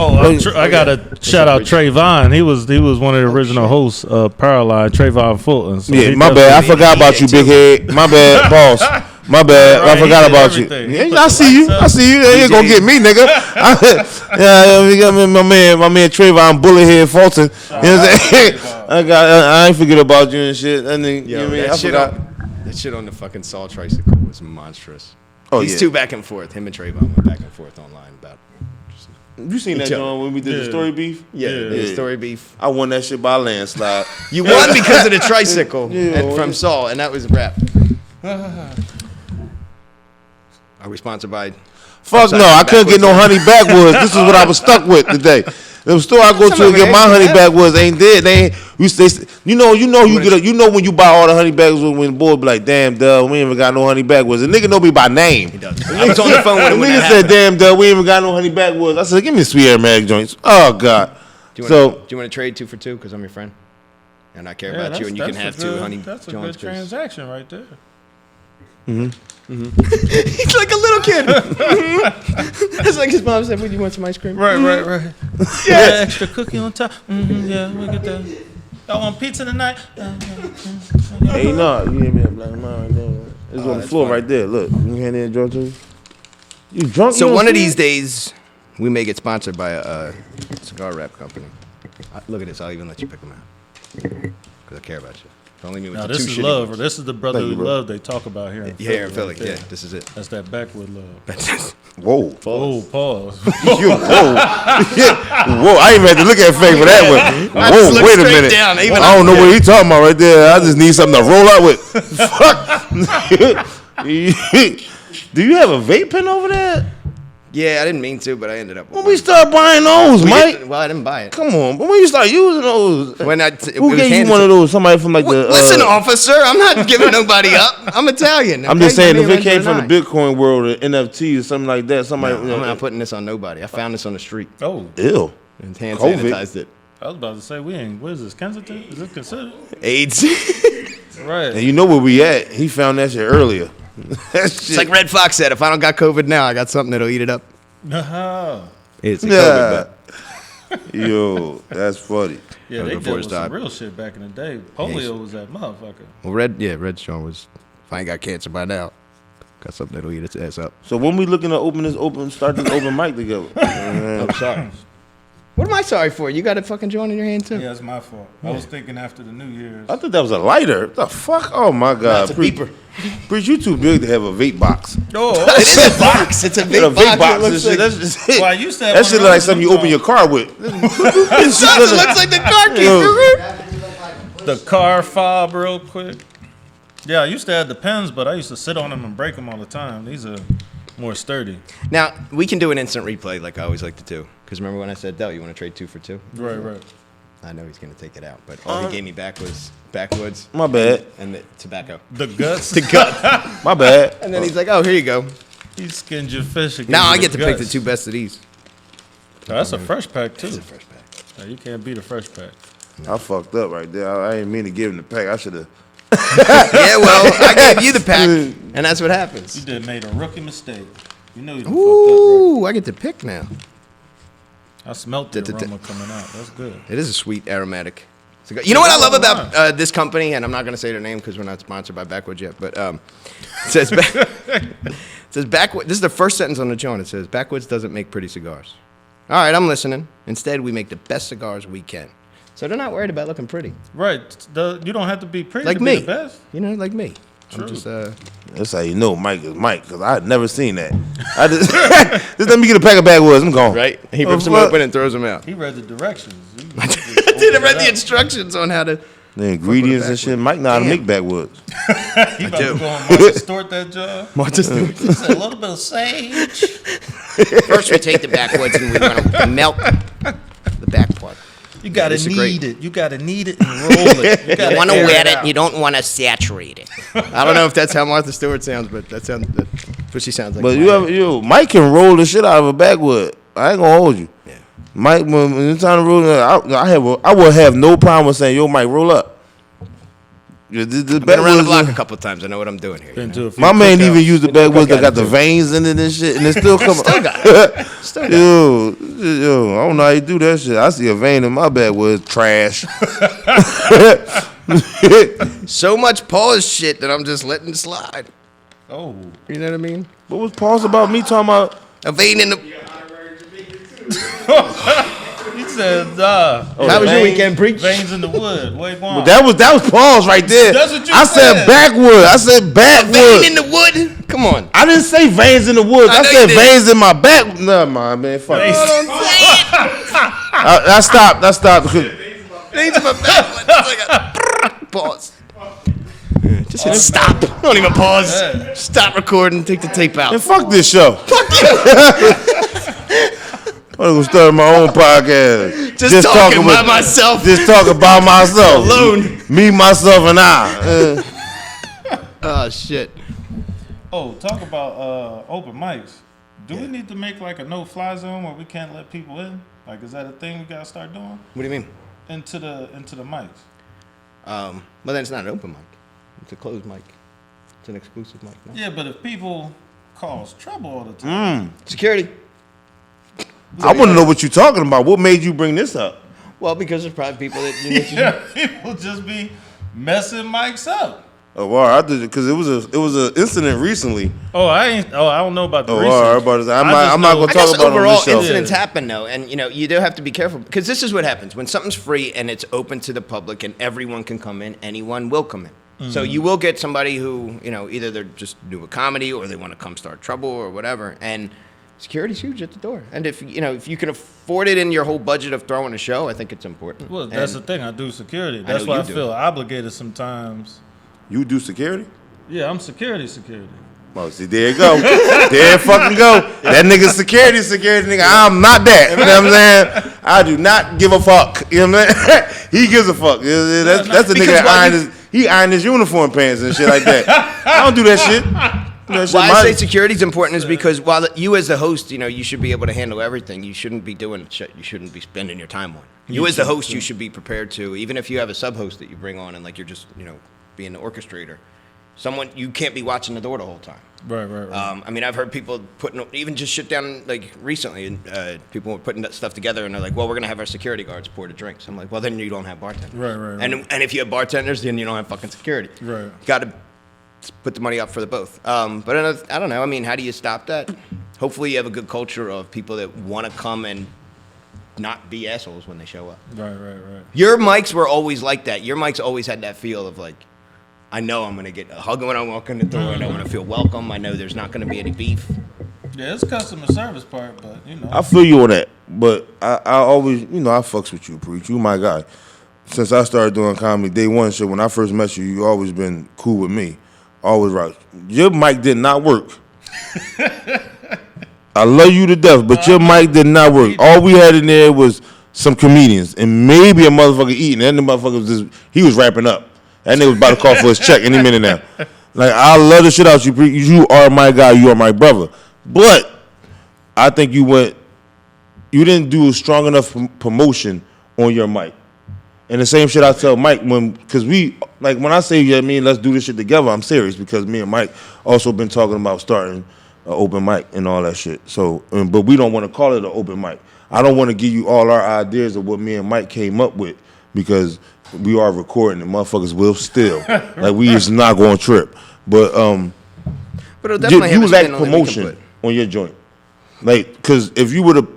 I got to shout out Trayvon. He was one of the original hosts of Powerline, Trayvon Fulton. So Yeah, he my bad. I definitely- forgot about you, big head. My bad, boss. My bad. Right, I he forgot did about you. everything. He Yeah, put I the see you. lights up. I see you. You ain't gonna get me, nigga. Yeah, we got my man Trayvon Bullethead Fulton. You know what I'm saying? I ain't forget about you and shit. And then, you know what I mean? I forgot. That shit on the fucking Saw tricycle was monstrous. Oh, These yeah. two back and forth. Him and Trayvon went back and forth online about. You seen that Each other. joint when we did the story beef? Yeah, the story beef. I won that shit by a landslide. You won because of the tricycle Yeah. from Saul, and that was a wrap. Are we sponsored by? Fuck no, I couldn't get no honey backwoods. This is what I was stuck with today. The store I go to and get my honey backwoods ain't dead. They ain't. You know when you buy all the honey backwoods when the boy be like, damn, Dell, we ain't even got no honey backwoods. The nigga know me by name. I was on the phone with The him when nigga that said, happened. damn, Dell, we ain't even got no honey backwoods. I said, give me sweet aromatic joints. Oh God. Do you So want to trade 2 for 2? Because I'm your friend, and I care about you, and you can have 2 honey That's a Johns. good transaction right there. He's like a little kid. It's like his mom said, "Would you want some ice cream?" Right. Yeah, extra cookie on top. Yeah, we get that. Y'all want pizza tonight? hey, no, you hear me, black man right there. It's on the floor right there. Look, you hand in George. You drunk? So You one don't of see these it? days, we may get sponsored by a cigar wrap company. Look at this. I'll even let you pick them out because I care about you. Don't leave me with Now the this 2 is shitty love. ones. This is the brotherly Thank you, bro. love they talk about here in Philly. Yeah, in Philly. right there. Yeah, this is it. That's that backwood love. Whoa. Oh, pause. You, whoa. Yeah. Whoa, I ain't even had to look at Fake for that one. I just Whoa, looked wait a straight minute. down, even I don't know up what he talking about right there. I just need something to roll out with. Fuck. Do you have a vape pen over there? Yeah, I didn't mean to, but I ended up. With When one. we start buying those, We Mike? didn't- well, I didn't buy it. Come on. But when you start using those, When it who was gave you handed one to- of those? Somebody from like the... Listen, officer, I'm not giving nobody up. I'm Italian. I'm okay? just saying, My if name it came ends with from an the I. Bitcoin world or NFT or something like that, somebody... No, I'm not putting this on nobody. I found this on the street Oh, Ew. and hand COVID. sanitized it. I was about to say, what is this, Kensington? Is this considered? AIDS. Right. And you know where we at? He found that shit earlier. That shit. It's like Red Fox said, if I don't got COVID now, I got something that'll eat it up. Uh-huh. It's a COVID, but Yo, that's funny. Yeah, they before did his with some time. real shit back in the day. Polio was that motherfucker. well, Red Sean was, if I ain't got cancer by now, got something that'll eat its ass up. So when we looking to start this open mic together? I'm sorry. What am I sorry for? You got a fucking joint in your hand, too? Yeah, it's my fault. I was thinking after the New Year's. I thought that was a lighter. What the fuck? Oh my god. It's a beeper. Preach, you too big to have a vape box. Oh, It is a box. It's a big A vape box. box It and looks shit. like, That's just it. well, I used to have That one shit of look like those something you in open your car with. it looks like the car key. Yo. the car fob real quick. Yeah, I used to have the pens, but I used to sit on them and break them all the time. These are more sturdy. Now, we can do an instant replay like I always like to do. Because remember when I said, Dell, you want to trade 2 for 2? Right. I know he's going to take it out. But all he gave me back was backwoods My bad. and the tobacco. The guts. The gut. My bad. And then he's like, oh, here you go. He skinned your fish. Now I get to pick the 2 best of these. Oh, that's a fresh pack, too. It's a fresh pack. Yeah, you can't beat a fresh pack. I fucked up right there. I didn't mean to give him the pack. I should have. Yeah, well, I gave you the pack, and that's what You happens. did made a rookie mistake. You know you done fucked Ooh, I get to pick now. up, right? I smelt the Da- da- da. aroma coming out. That's good. It is a sweet aromatic cigar. You know what I love about this company, and I'm not going to say their name because we're not sponsored by Backwoods yet, but it says Backwoods. This is the first sentence on the joint. It says Backwoods doesn't make pretty cigars. All right, I'm listening. Instead, we make the best cigars we can. So they're not worried about looking pretty, Right. You don't have to be pretty like to me. be the best. You know, like me. True. I'm just That's how you know Mike is Mike, because I had never seen that. I just, just let me get a pack of backwoods. I'm gone. right. He rips them fuck? open and throws them out. He read the directions. I did. I read the instructions on how to. The ingredients and shit. Mike know how to Damn. make backwoods. He about do. to go and distort that job. Just Just a little bit of sage. First, we take the backwoods and we want to melt the back part. You gotta this is knead great. it. You gotta knead it and roll it. You You gotta want to air wet it, out. you don't want to saturate it. I don't know if that's how Martha Stewart sounds, but that's what she sounds like. But to me. Mike can roll the shit out of a backwood. I ain't gonna hold you. Yeah. Mike, when it's time to roll, I would have no problem with saying, "Yo, Mike, roll up." Yeah, the I've been around the backwoods block is- a couple times. I know what I'm doing here. Been to a few My man cookouts. even used the backwoods that cookout got the too. veins in it and shit, and it still come. Still got it. Still got it. Yo, I don't know how you do that shit. I see a vein in my backwoods, trash. So much pause shit that I'm just letting slide. Oh, You know what I mean? What was pause about me talking about? A vein in the. he said, How was your weekend, preach? veins in the wood. Wait, one. That was pause right there. That's what you I said said. backwood. I said Vein backwood. in the wood? Come on. I didn't say veins in the woods. I know said you did. veins in my back. Never mind, man. Fuck it. I stopped. because- Veins in my back. That's like a pause. Just hit stop. Don't even pause. Yeah. Stop recording. Take the tape out. And fuck this show. I'm gonna start my own podcast. Just talking by myself. Just talking about myself. Alone. Me, myself, and I. Oh shit. Oh, talk about open mics. Do we need to make like a no-fly zone where we can't let people in? Like, is that a thing we gotta start doing What do you mean? into the mics? Well, then it's not an open mic. It's a closed mic. It's an exclusive mic. No? Yeah, but if people cause trouble all the time, Security. I want to know what you're talking about. What made you bring this up? Well, because there's probably people that you know, yeah, people just be messing mics up. Oh, wow, I did it because it was an incident recently. I don't know about the Oh, recent. wow, everybody's. I'm I not just going know- to I talk guess about it on overall this show. incidents happen though, and you do have to be careful because this is what happens when something's free and it's open to the public and everyone can come in. Anyone will come in. So you will get somebody who either they're just new with comedy or they want to come start trouble or whatever. And security's huge at the door. And if you can afford it in your whole budget of throwing a show, I think it's important. Well, that's And the thing. I do security. know That's why you I do. feel obligated sometimes. You do security? Yeah, I'm security. Oh, see, there you go. There you fucking go. That nigga security nigga. I'm not that. You know what I'm saying? I do not give a fuck. You know what I'm saying? He gives a fuck. That's the nigga Because that ironed his uniform pants and shit like that. I don't do that shit. Why I say security is important is because while you as the host, you should be able to handle everything. You shouldn't be doing shit you shouldn't be spending your time on. You as the host, you should be prepared to, even if you have a sub-host that you bring on and like you're just, being the orchestrator. You can't be watching the door the whole time. Right. I mean, I've heard people putting even just shit down like recently. People were putting that stuff together, and they're like, "Well, we're gonna have our security guards pour the drinks." I'm like, "Well, then you don't have bartenders." Right. And if you have bartenders, then you don't have fucking security. Right. You got to put the money up for the both. But I don't know. I mean, how do you stop that? Hopefully, you have a good culture of people that want to come and not be assholes when they show up. Right. Your mics were always like that. Your mics always had that feel of like, I know I'm going to get a hug when I walk in the door. I know I'm going to feel welcome. I know there's not going to be any beef. Yeah, it's customer service part, but, I feel you on that, but I always, I fucks with you, Preach. You my guy. Since I started doing comedy, day one shit, when I first met you, you always been cool with me. Always right. Your mic did not work. I love you to death, but your mic did not work. All we had in there was some comedians and maybe a motherfucker eating. And the motherfucker was he was wrapping up. That nigga was about to call for his check any minute now. Like, I love the shit out you. You are my guy. You are my brother. But I think you didn't do a strong enough promotion on your mic. And the same shit I tell Mike because when I say, let's do this shit together, I'm serious because me and Mike also been talking about starting an open mic and all that shit. So, but we don't want to call it an open mic. I don't want to give you all our ideas of what me and Mike came up with because we are recording and motherfuckers will still. Like, we is not going to trip. But it'll definitely have you a lack spin on it we can promotion put. on your joint. Like, because if you would have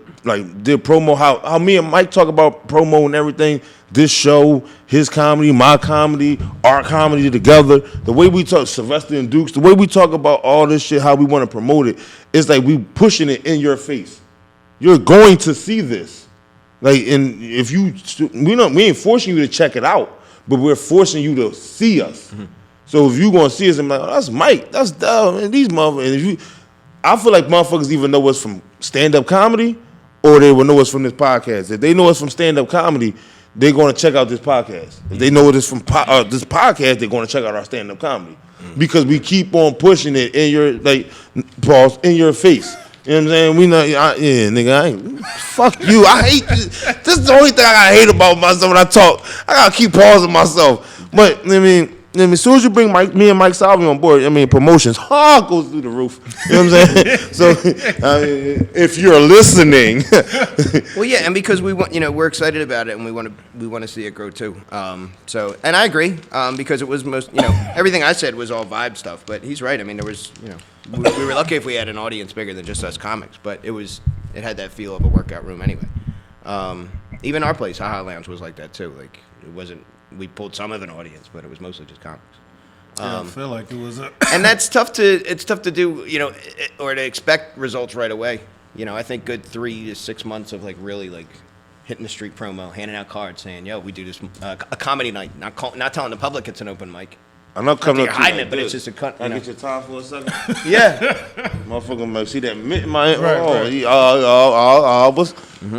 did promo, how me and Mike talk about promo and everything, this show, his comedy, my comedy, our comedy together, the way we talk, Sylvester and Dukes, the way we talk about all this shit, how we want to promote it, it's like we pushing it in your face. You're going to see this. Like, and if we ain't forcing you to check it out, but we're forcing you to see us. Mm-hmm. So if you gonna see us, I'm like, that's Mike, that's Dell, and these motherfuckers. And I feel like motherfuckers even know us from stand-up comedy, or they will know us from this podcast. If they know us from stand-up comedy, they're gonna check out this podcast. If they know us from this podcast, they're gonna check out our stand-up comedy because we keep on pushing it in your in your face. You know what I'm saying? We not, nigga. Fuck you. I hate this. This is the only thing I hate about myself when I talk. I gotta keep pausing myself. But as soon as you bring me and Mike Salvi on board, promotions goes through the roof. You know what I'm saying? So if you're listening, well, yeah, and because we want, we're excited about it, and we want to see it grow too. So, and I agree, because it was everything I said was all vibe stuff. But he's right. I mean, there was, we were lucky if we had an audience bigger than just us comics. But it had that feel of a workout room anyway. Even our place, Haha Lounge, was like that too. Like, it wasn't. We pulled some of an audience, but it was mostly just comics. I feel like it was and that's tough to do, or to expect results right away. I think good 3 to 6 months of really hitting the street promo, handing out cards, saying, "Yo, we do this a comedy night." Not telling the public it's an open mic. I'm not coming up to hiding it, but it's just a cut. Can I get your time for a second? Yeah. Motherfucker might see that mint in my hand. Right.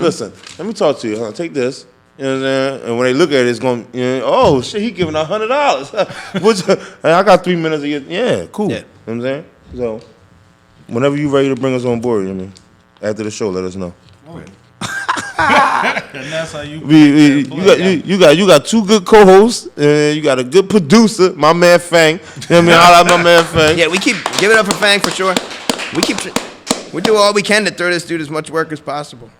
Listen, let me talk to you. Take this. You know what I'm saying? And when they look at it, it's going, oh, shit, he giving out $100. I got 3 minutes of your, yeah, cool. Yeah. You know what I'm saying? So, whenever you're ready to bring us on board, after the show, let us know. Oh. And that's how you you got 2 good co-hosts, and you got a good producer, my man Fang. You know what I mean? I like my man Fang. Yeah, we keep give it up for Fang for sure. We do all we can to throw this dude as much work as possible,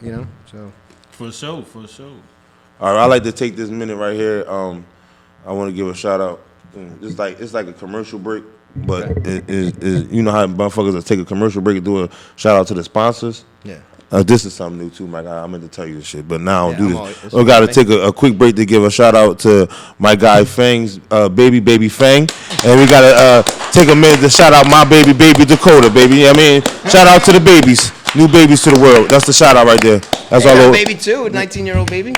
So for sure. All right, I like to take this minute right here. I want to give a shout out. It's like a commercial break, but it is how motherfuckers will take a commercial break and do a shout out to the sponsors. Yeah. This is something new too, my guy. I meant to tell you this shit, but now I don't do this. We got to take a quick break to give a shout out to my guy Fang's baby Fang, and we got to take a minute to shout out my baby Dakota, baby. You know what I mean, shout out to the babies, new babies to the world. That's the shout out right there. That's all over. Baby too, a 19-year-old baby.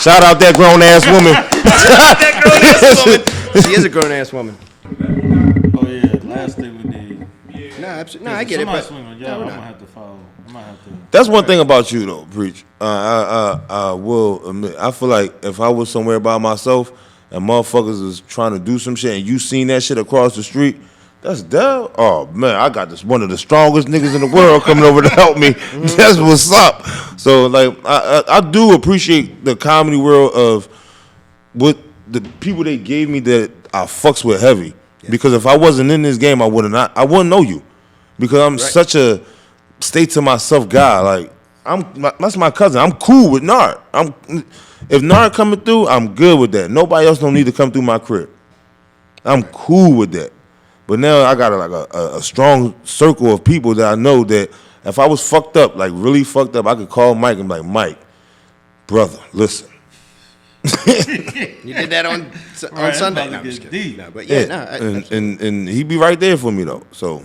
Shout out that grown ass woman. She is a grown ass woman. Oh yeah, last thing we need. No, absolutely. No, I get it. But I'm gonna have to follow. That's one thing about you though, Preach. I will admit. I feel like if I was somewhere by myself and motherfuckers is trying to do some shit and you seen that shit across the street, that's Dell. Oh man, I got this one of the strongest niggas in the world coming over to help me. That's what's up. So I do appreciate the comedy world of what the people they gave me that I fucks with heavy. Yeah. Because if I wasn't in this game, I wouldn't know you. Because I'm such a stay to myself guy. Like that's my cousin. I'm cool with Nard. If Nard coming through, I'm good with that. Nobody else don't need to come through my crib. I'm cool with that. But now I got a strong circle of people that I know that if I was fucked up, like really fucked up, I could call Mike and be like, Mike, brother, listen. You did that on Sunday. No, but and he be right there for me though. So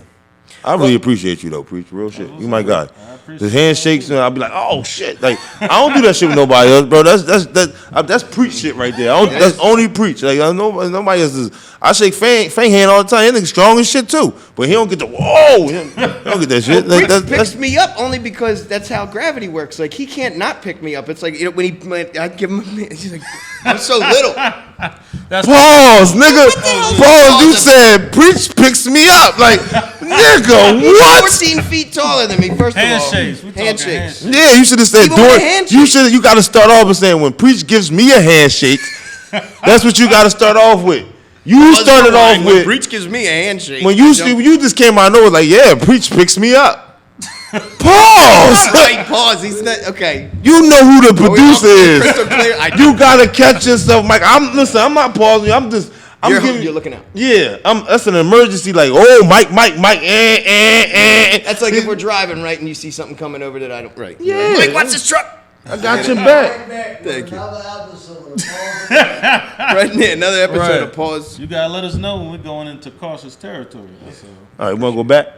I really appreciate you though, Preach. Real shit. You my guy. The handshakes and I'll be like, oh shit. Like I don't do that shit with nobody else, bro. That's Preach shit right there. That's only Preach. Like nobody else is. I shake Fang hand all the time. That nigga strong as shit too, but he don't get the whoa. He don't get that shit. Well, Preach picks me up only because that's how gravity works. Like he can't not pick me up. It's like when I give him, he's like, I'm so little. Pause, nigga. Pause. You said Preach picks me up. Like, nigga, what? 14 feet taller than me. First handshakes. of all, handshakes. Yeah, you should have said You got to start off with saying when Preach gives me a handshake. That's what you got to start off with. You started off with Preach gives me a handshake. When you just came out of nowhere, like, yeah, Preach picks me up. Pause. Wait, pause. He's not okay. You know who the producer is. Crystal clear. You gotta catch yourself, Mike. I'm not pausing. You're looking out. Yeah, that's an emergency. Like, oh, Mike. That's like if we're driving, right, and you see something coming over that I don't. Right. Yeah. Mike, watch this truck. I got your back. Thank you. Another episode of Right there, another episode of Pause. You gotta let us know when we're going into cautious territory. That's all. All right, you wanna go back?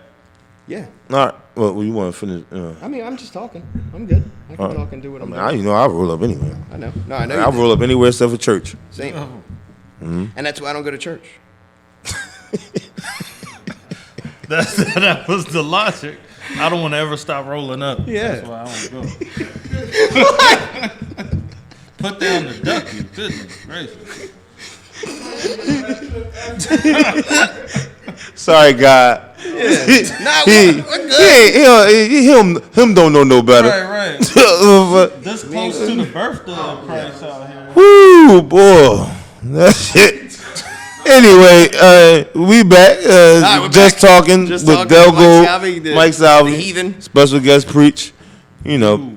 Yeah. All right. Well, you want to finish? I mean, I'm just talking. I'm good. I can talk and do what I'm doing. I roll up anywhere. I know. No, I know. I roll up anywhere except for church. Same. Mm-hmm. And that's why I don't go to church. That was the logic. I don't want to ever stop rolling up. Yeah. That's why I don't go. Put down the duck, you goodness gracious. Sorry, God. Yeah. Him don't know no better. Right. This close to the birthday of Christ out here. Woo, boy. That shit. Anyway, we back. Just talking with Dell Gold, Mike Salvi, the heathen. Special guest Preach. You know. Ooh,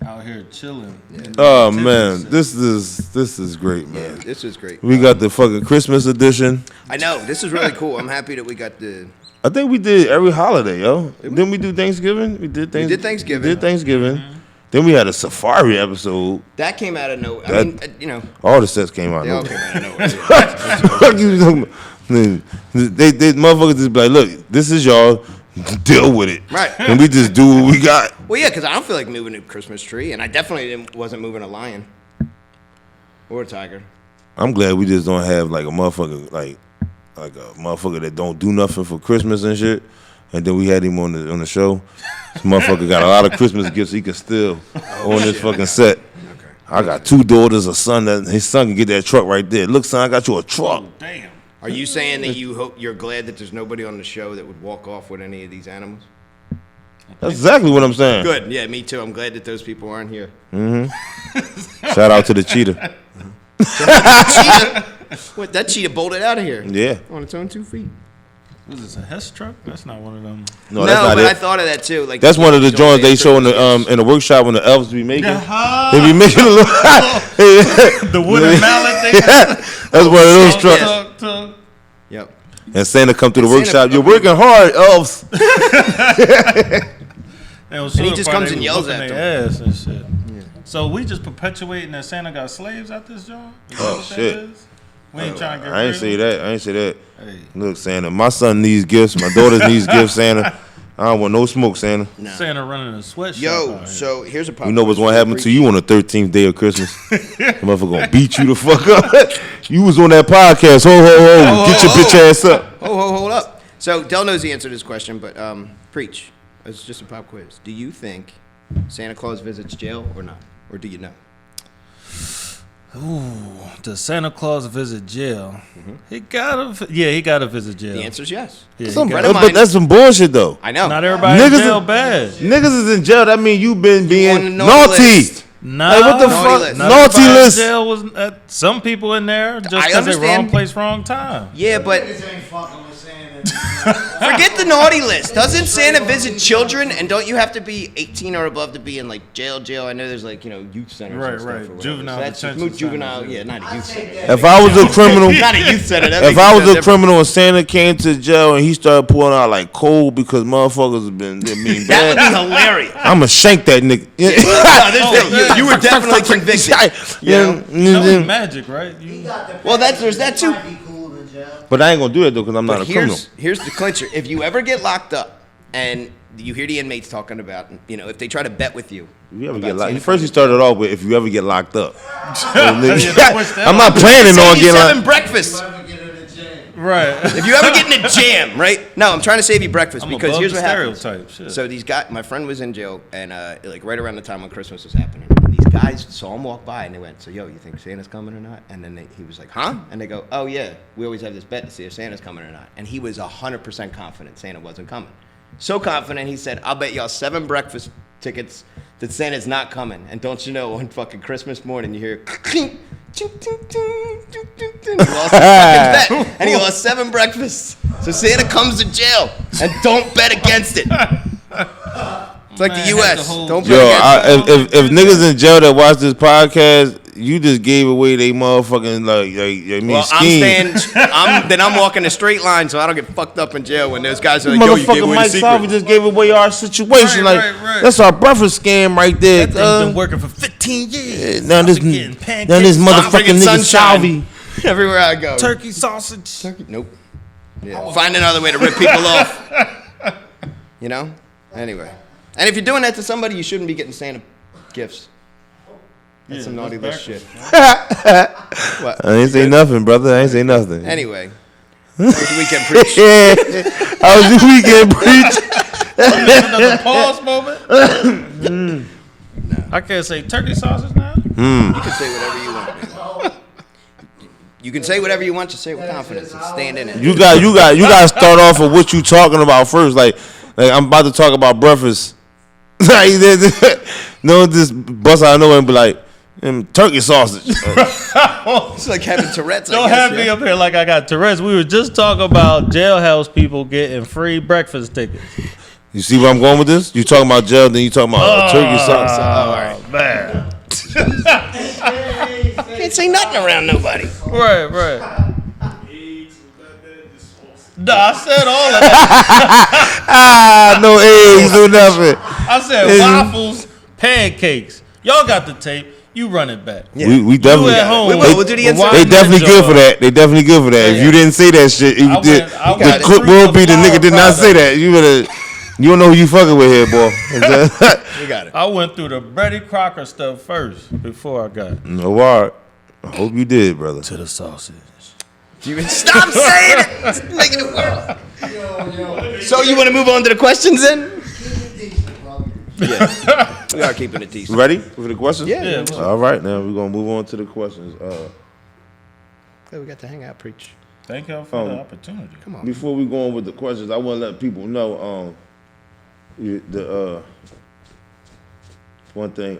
out here chilling. Oh man, this is great, man. Yeah, this is great. We got the fucking Christmas edition. I know, this is really cool. I'm happy that we got the. I think we did every holiday, yo. Didn't we do Thanksgiving? We did Thanksgiving. Mm-hmm. Then we had a safari episode. That came out of nowhere. I mean, all the sets came out. They all came out of nowhere. They motherfuckers just be like, look, this is y'all. Deal with it. Right. And we just do what we got. Well, yeah, because I don't feel like moving a Christmas tree, and I definitely wasn't moving a lion or a tiger. I'm glad we just don't have like a motherfucker like a motherfucker that don't do nothing for Christmas and shit. And then we had him on the show. This motherfucker got a lot of Christmas gifts he could steal on this fucking set. Okay. I got 2 daughters, a son that his son can get that truck right there. Look, son, I got you a truck. Oh, damn. Are you saying that you're glad that there's nobody on the show that would walk off with any of these animals? That's exactly what I'm saying. Good. Yeah, me too. I'm glad that those people aren't here. Mm-hmm. Shout out to the cheetah. What? That cheetah bolted out of here. Yeah. On its own 2 feet. Was this a Hess truck? That's not one of them. No, that's not but it. I thought of that too. Like that's one of the joints they show in the workshop when the elves be making. They be making a little the wooden mallet. That's one of those trucks. Yep. And Santa come to the workshop. You're working hard, elves. And he just comes and yells at them. Ass and shit. Yeah. So we just perpetuating that Santa got slaves at this joint? Oh shit. We ain't trying to get I ain't say that. Hey. Look, Santa, my son needs gifts. My daughter needs gifts, Santa. I don't want no smoke, Santa. No. Santa running a sweatshop. Yo, so here's a pop. You know what's going to happen to you on the 13th day of Christmas? The motherfucker going to beat you the fuck up. You was on that podcast. Ho, ho, ho. Get your bitch ass up. Hold up. So Dell knows the answer to this question, but Preach. It's just a pop quiz. Do you think Santa Claus visits jail or not? Or do you know? Ooh, does Santa Claus visit jail? Mm-hmm. He gotta visit jail. The answer's yes. Yeah, but that's some bullshit though. I know. Not everybody in jail bad. Niggas is in jail. That mean you been being naughty. Nah, Like, what the Naughty fuck? list. Naughty list. Jail was some people in there just I because they understand. wrong place, wrong time. Yeah, but Niggas ain't fucking with Santa. forget the naughty list. Doesn't Santa visit children? And don't you have to be 18 or above to be in like jail? I know there's like youth centers. Right, and stuff right. or whatever. Juvenile So that's detention juvenile. centers, Yeah, not a youth center. If I was a criminal, Not a youth center. That if makes I it was a different. criminal and Santa came to jail and he started pulling out like cold because motherfuckers have been being That would bad, be hilarious. I'ma shank that nigga. No, you were definitely convicted. Yeah. No, it's magic, right? Well, there's that too. Might be cool in jail. But I ain't gonna do that though because I'm not a criminal. Here's the clincher. If you ever get locked up and you hear the inmates talking about, if they try to bet with you. If you ever about get locked, Santa first he started off with if you ever get locked up. I'm I'm not planning on Save you getting 7 locked. breakfasts. Whoever get in the jam. Right. If you ever get in a jam, right? No, I'm trying to save you breakfast I'm because above here's the what happens. stereotype. Shit. So these guys, my friend was in jail, and like right around the time when Christmas was happening, and these guys saw him walk by, and they went, "So yo, you think Santa's coming or not?" And then he was like, "Huh?" And they go, "Oh yeah, we always have this bet to see if Santa's coming or not." And he was 100% confident Santa wasn't coming. So confident, he said, "I'll bet y'all 7 breakfast tickets that Santa's not coming." And don't you know, on fucking Christmas morning, you hear. Clink, ching, ting, ting, ting, ting, ting. He lost his fucking bet, and he lost 7 breakfasts. So Santa comes to jail, and don't bet against it. It's like the U.S. Don't bet against it. If niggas in jail that watch this podcast, you just gave away they motherfucking Well, scheme. I'm walking a straight line, so I don't get fucked up in jail when those guys are like, "Yo, you gave Motherfucker away Mike the Salvi secret." just gave away our situation. Right. That's our breakfast scam right there. That thing's been working for 15 years. Now this I've been getting pancakes. motherfucking I'm bringing nigga sunshine. Salvi. Everywhere I go. Turkey sausage. Nope. Yeah. Find another way to rip people off. Anyway. And if you're doing that to somebody, you shouldn't be getting Santa gifts. That's some naughty list shit. What? I ain't say nothing, brother. I ain't say nothing. Anyway. How was your weekend preach? How was your weekend, preach? Another pause moment. I can't say turkey sausage now. You can say whatever you want, man. You can say whatever you want, just say it with confidence and stand in it. You got to start off with what you talking about first. Like I'm about to talk about breakfast. No, this bust out of nowhere and be like, turkey sausage. It's like having Tourette's. Don't have me up here like I got Tourette's. We were just talking about jailhouse people getting free breakfast tickets. You see where I'm going with this? You talking about jail, then you talking about turkey sausage. Oh, man. Can't say nothing around nobody. Right. Nah, I said all of that. No eggs, no nothing. I said waffles, pancakes. Y'all got the tape. You run it back. Yeah. We definitely. You at home. We'll do the inside. They definitely good for that. They definitely good for that. If you didn't say that shit, I the went clip through will the be the nigga did not say that. You don't know who you fucking with here, boy. We got it. I went through the Brady Crocker stuff first before I got No word. I hope you did, brother. to the sausage. You stop saying it. It's making it work. So you want to move on to the questions then? Yeah, we are keeping it decent. Ready for the questions? Yeah. All right, now we're gonna move on to the questions. Hey, we got to hang out, preach. Thank y'all for the opportunity. Come on. Before we go on with the questions, I want to let people know one thing.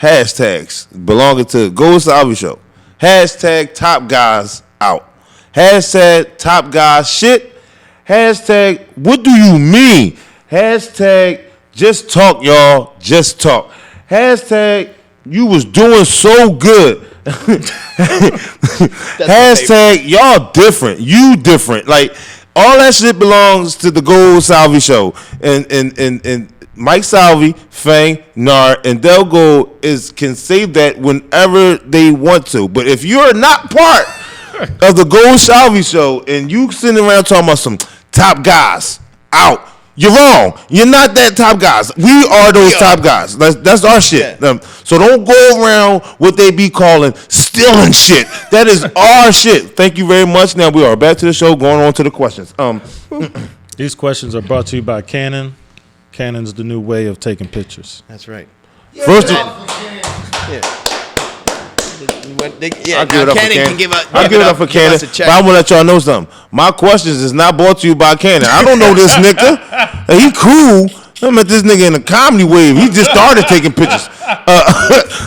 Hashtags belonging to Gold Salvi Show. Hashtag top guys out. Hashtag top guys shit. Hashtag what do you mean? Hashtag just talk, y'all. Just talk. Hashtag you was doing so good. Hashtag y'all different. You different. Like all that shit belongs to the Gold Salvi Show. And Mike Salvi, Fang, Nar, and Dell Gold can say that whenever they want to. But if you're not part of the Gold Salvi Show and you sitting around talking about some top guys out, you're wrong. You're not that top guys. We are those top guys. That's our shit. Yeah. So don't go around what they be calling stealing shit. That is our shit. Thank you very much. Now we are back to the show. Going on to the questions. These questions are brought to you by Canon. Canon's the new way of taking pictures. That's right. First, Yeah. Yeah, I'll give it up for Cannon Cannon. can give up. I'll give it up for Cannon. us a But check. I want to let y'all know something. My questions is not brought to you by Cannon. I don't know this nigga. He cool. I met this nigga in a comedy wave. He just started taking pictures.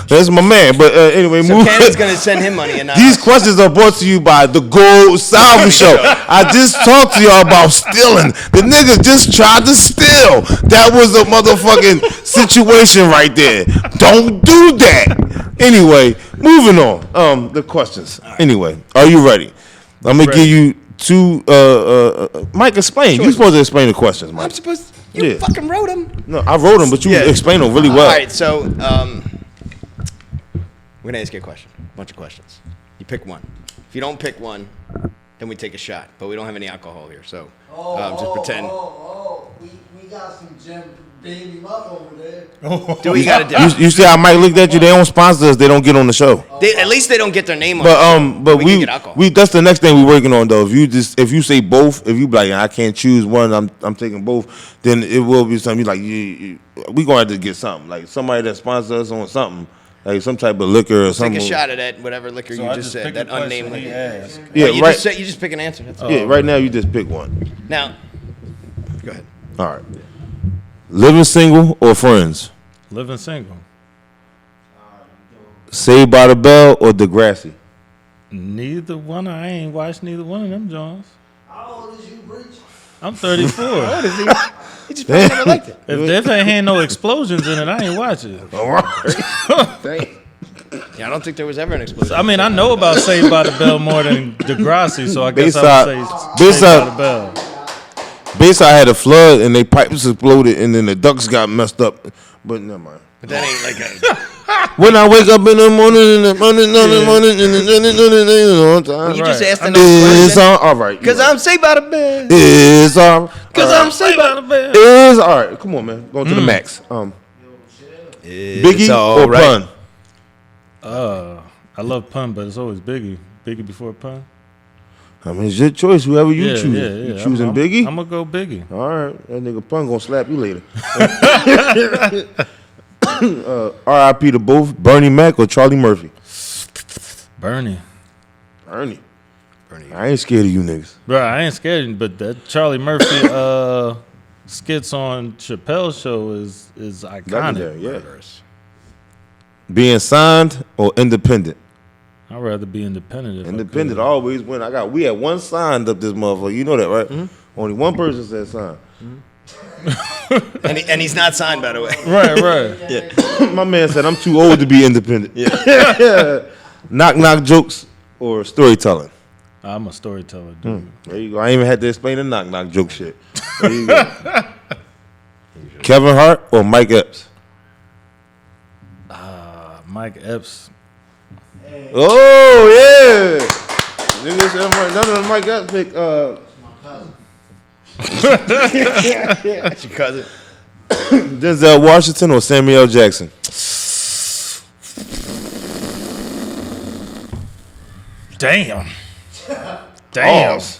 That's my man. But anyway, So move. Cannon's gonna send him money, and not These us. questions are brought to you by the Gold Salvi Show. I just talked to y'all about stealing. The nigga just tried to steal. That was a motherfucking situation right there. Don't do that. Anyway, moving on. The questions. Anyway, are you ready? I'm gonna give you two. Mike, explain. You're supposed to explain the questions, Mike. I'm supposed. You fucking wrote him. No, I wrote them, but you explained them really well. All right, so we're gonna ask you a question. A bunch of questions. You pick one. If you don't pick one, then we take a shot. But we don't have any alcohol here, so just pretend. We got some Jim Baby Muff over there. Do what you gotta do. You see how Mike looked at you? They don't sponsor us. They don't get on the show. At least they don't get their name on. But we can get alcohol. we that's the next thing we're working on though. If you say both, if you be like I can't choose one, I'm taking both, then it will be something like we gonna have to get something like somebody that sponsors us on something. Like some type of liquor or something. Take a shot of that, whatever liquor So you I just said, pick that a question unnamed he liquor. asked. Yeah, you right. you just pick an answer. That's all. Yeah, right now you just pick one. Now, go ahead. All right. Living single or friends? Living single. Saved by the Bell or Degrassi? Neither one. I ain't watched neither one of them Jones. How old is you, Breach? I'm 34. He just probably never liked it. If there ain't no explosions in it, I ain't watching it. All right. Yeah, I don't think there was ever an explosion. I mean, I know about Saved by the Bell more than Degrassi, so I guess I would say Bayside- Saved by the Bell. Bayside had a flood and they pipes exploded and then the ducks got messed up. But never mind. But that ain't like a. When I wake up in the morning, You just asked It's another question. all right. Because I'm saved by the bell. It's all Because I'm saved by the bell. It's all right. Come on, man. Going to the max. Biggie or Pun? I love Pun, but it's always Biggie. Biggie before Pun. I mean, it's your choice. Whoever you choose. Yeah. You choosing Biggie? I'm gonna go Biggie. All right. That nigga Pun gonna slap you later. R.I.P. to both Bernie Mac or Charlie Murphy. Bernie. Bernie. I ain't scared of you niggas. Bro, I ain't scared, but that Charlie Murphy skits on Chappelle's show is iconic. Legendary, yeah. Being signed or independent? I'd rather be independent. If Independent I could. always win. We had one signed up this motherfucker. You know that, right? Mm-hmm. Only one person said signed. And he's not signed, by the way. Right. My man said I'm too old to be independent. Yeah. knock jokes or storytelling. I'm a storyteller, dude. There you go. I ain't even had to explain the knock joke shit. There you go. Kevin Hart or Mike Epps? Mike Epps. Oh yeah. Nigga said none of the Mike Epps pick. That's your cousin. Denzel Washington or Samuel L. Jackson? Damn. Pause.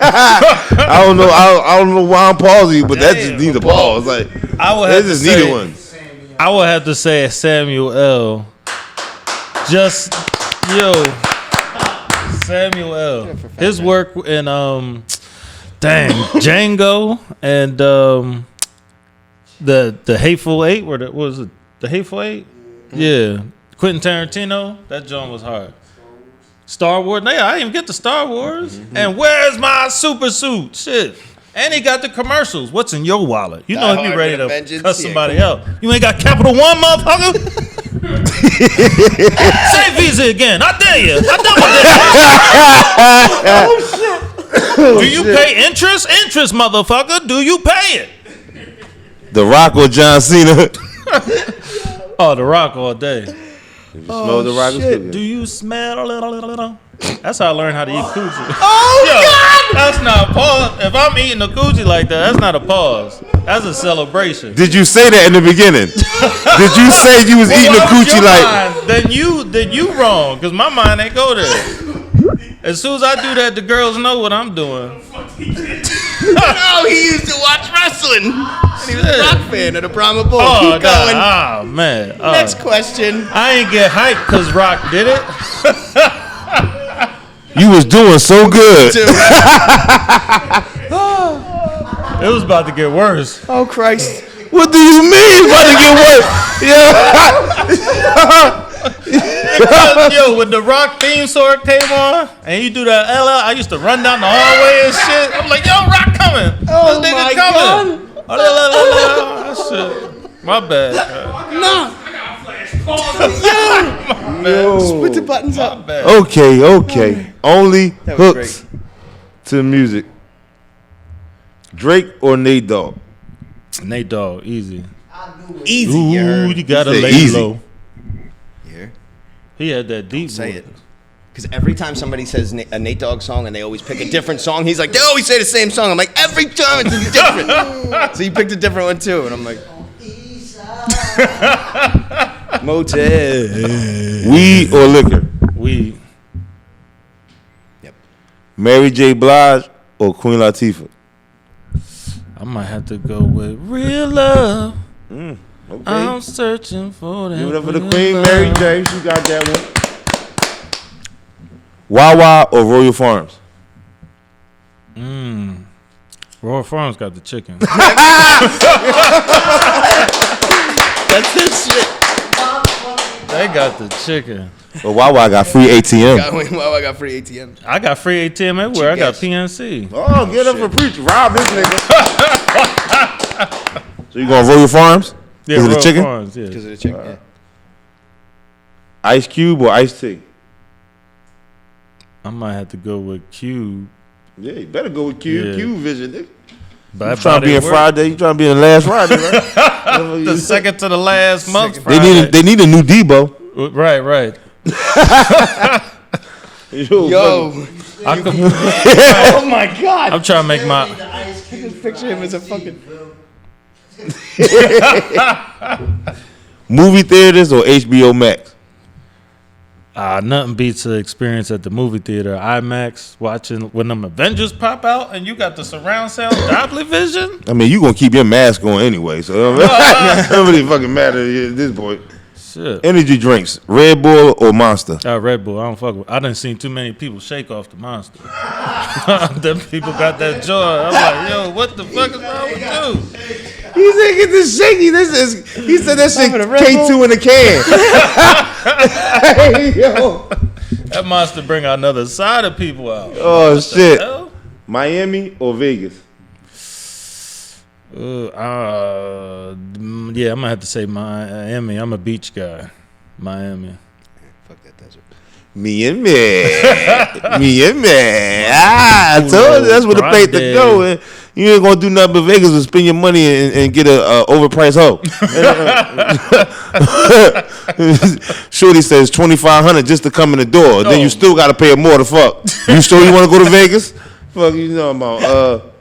I don't know. I don't know why I'm pausing you, but that just needs a pause. Like I would that have to just say, needed one. I would have to say Samuel L. Just Samuel L. His work in Django and the Hateful Eight. What was it? The Hateful Eight? Yeah. Quentin Tarantino. That joint was hard. Star Wars. Yeah, I didn't even get to Star Wars. And where's my super suit? Shit. And he got the commercials. What's in your wallet? You know Die he Hard ready with a to Vengeance. cut Yeah, somebody cool. out. You ain't got Capital One, motherfucker. Say Visa again. I dare you. I double dare you. Do you pay interest? Interest, motherfucker. Do you pay it? The Rock or John Cena? Oh, The Rock all day. You smell the Rock? Do you smell a little? That's how I learned how to eat coochie. Oh, God! That's not a pause. If I'm eating a coochie like that, that's not a pause. That's a celebration. Did you say that in the beginning? Did you say you was eating a coochie like? Then you wrong, because my mind ain't go there. As soon as I do that, the girls know what I'm doing. No, he used to watch wrestling. And he was a rock fan of the Brahma Bull. Oh, Keep going. oh man. Oh. Next question. I ain't get hyped because Rock did it. You was doing so good. It was about to get worse. Oh, Christ. What do you mean it's about to get worse? Yo, when the Rock theme song came on, and you do that LL, I used to run down the hallway and shit. I'm like, yo, Rock coming. Oh, This nigga my coming. Oh, shit. My bad. No. Put the buttons My up. bad. Okay. Only That was hooks to music. Drake or Nate Dogg? Nate Dogg, easy. Easy, you Ooh, heard. you gotta Say lay easy. low. Yeah. He had that deep Say voice. it. Because every time somebody says a Nate Dogg song and they always pick a different song, he's like, they always say the same song. I'm like, every time it's different. So you picked a different one too. And I'm like, Motel. Weed or liquor? We Yep. Mary J. Blige or Queen Latifah? I might have to go with real love. Okay. I'm searching for that. Give it up for the real Queen, love. Mary J. She got that one. Wawa or Royal Farms? Royal Farms got the chicken. That's it, shit. They got the chicken. But Wawa got free ATM. Wow, I got free ATM. I got free ATM everywhere. I got Cheap PNC. Oh, get up for preacher. Rob this nigga. So you going Royal Farms? Yeah, Is it Royal the chicken? Farms, yeah. Because of the chicken, yeah. Ice Cube or Ice T? I might have to go with Cube. Yeah, you better go with Cube. Yeah. Cube Vision, nigga. But You trying to be in Friday? You trying to be in the last Friday, right? The second to the last month. They need a new Debo. Right. Yo. I could, Oh, my God. I'm trying to make my. Picture him as a fucking... Movie theaters or HBO Max? Nothing beats the experience at the movie theater. IMAX, watching when them Avengers pop out and you got the surround sound Dolby Vision. I mean, you gonna keep your mask on anyway, so it don't really fucking matter at this point. Shit. Energy drinks, Red Bull or Monster? Red Bull, I don't fuck with. I done seen too many people shake off the Monster. Them people got that joy. I'm like, yo, what the fuck is wrong with you? He said get this shaky. He said that shit K2 in a can. Hey, yo. That Monster bring another side of people out. Oh What the shit. hell? Miami or Vegas? Yeah, I'm gonna have to say Miami. I'm a beach guy. Miami. Fuck that desert. Miami. I told you that's where the place to go. And you ain't gonna do nothing but Vegas and spend your money and get a overpriced hoe. Shorty says $2,500 just to come in the door. Then you still gotta pay her more to fuck. You sure you wanna go to Vegas? Fuck you know about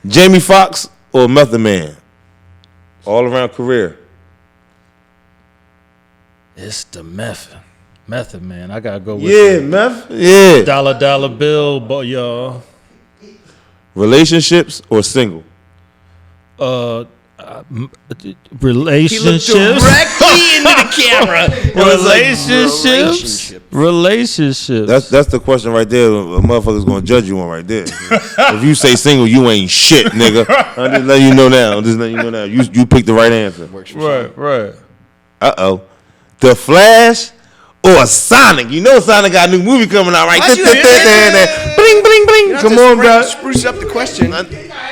Jamie Foxx or Method Man? All around career. It's the Method Man. I gotta go with Yeah, Meth. Yeah. dollar bill, but y'all. Relationships or single? Relationships. He looked directly into the camera. Relationships. That's the question right there. A motherfucker's gonna judge you on right there. If you say single, you ain't shit, nigga. I'm just letting you know now. You picked the right answer. Right. The Flash or Sonic? You know Sonic got a new movie coming out, right? Why'd you- Bling, bling, bling. You know, Come to on, bro. Spruce up the question.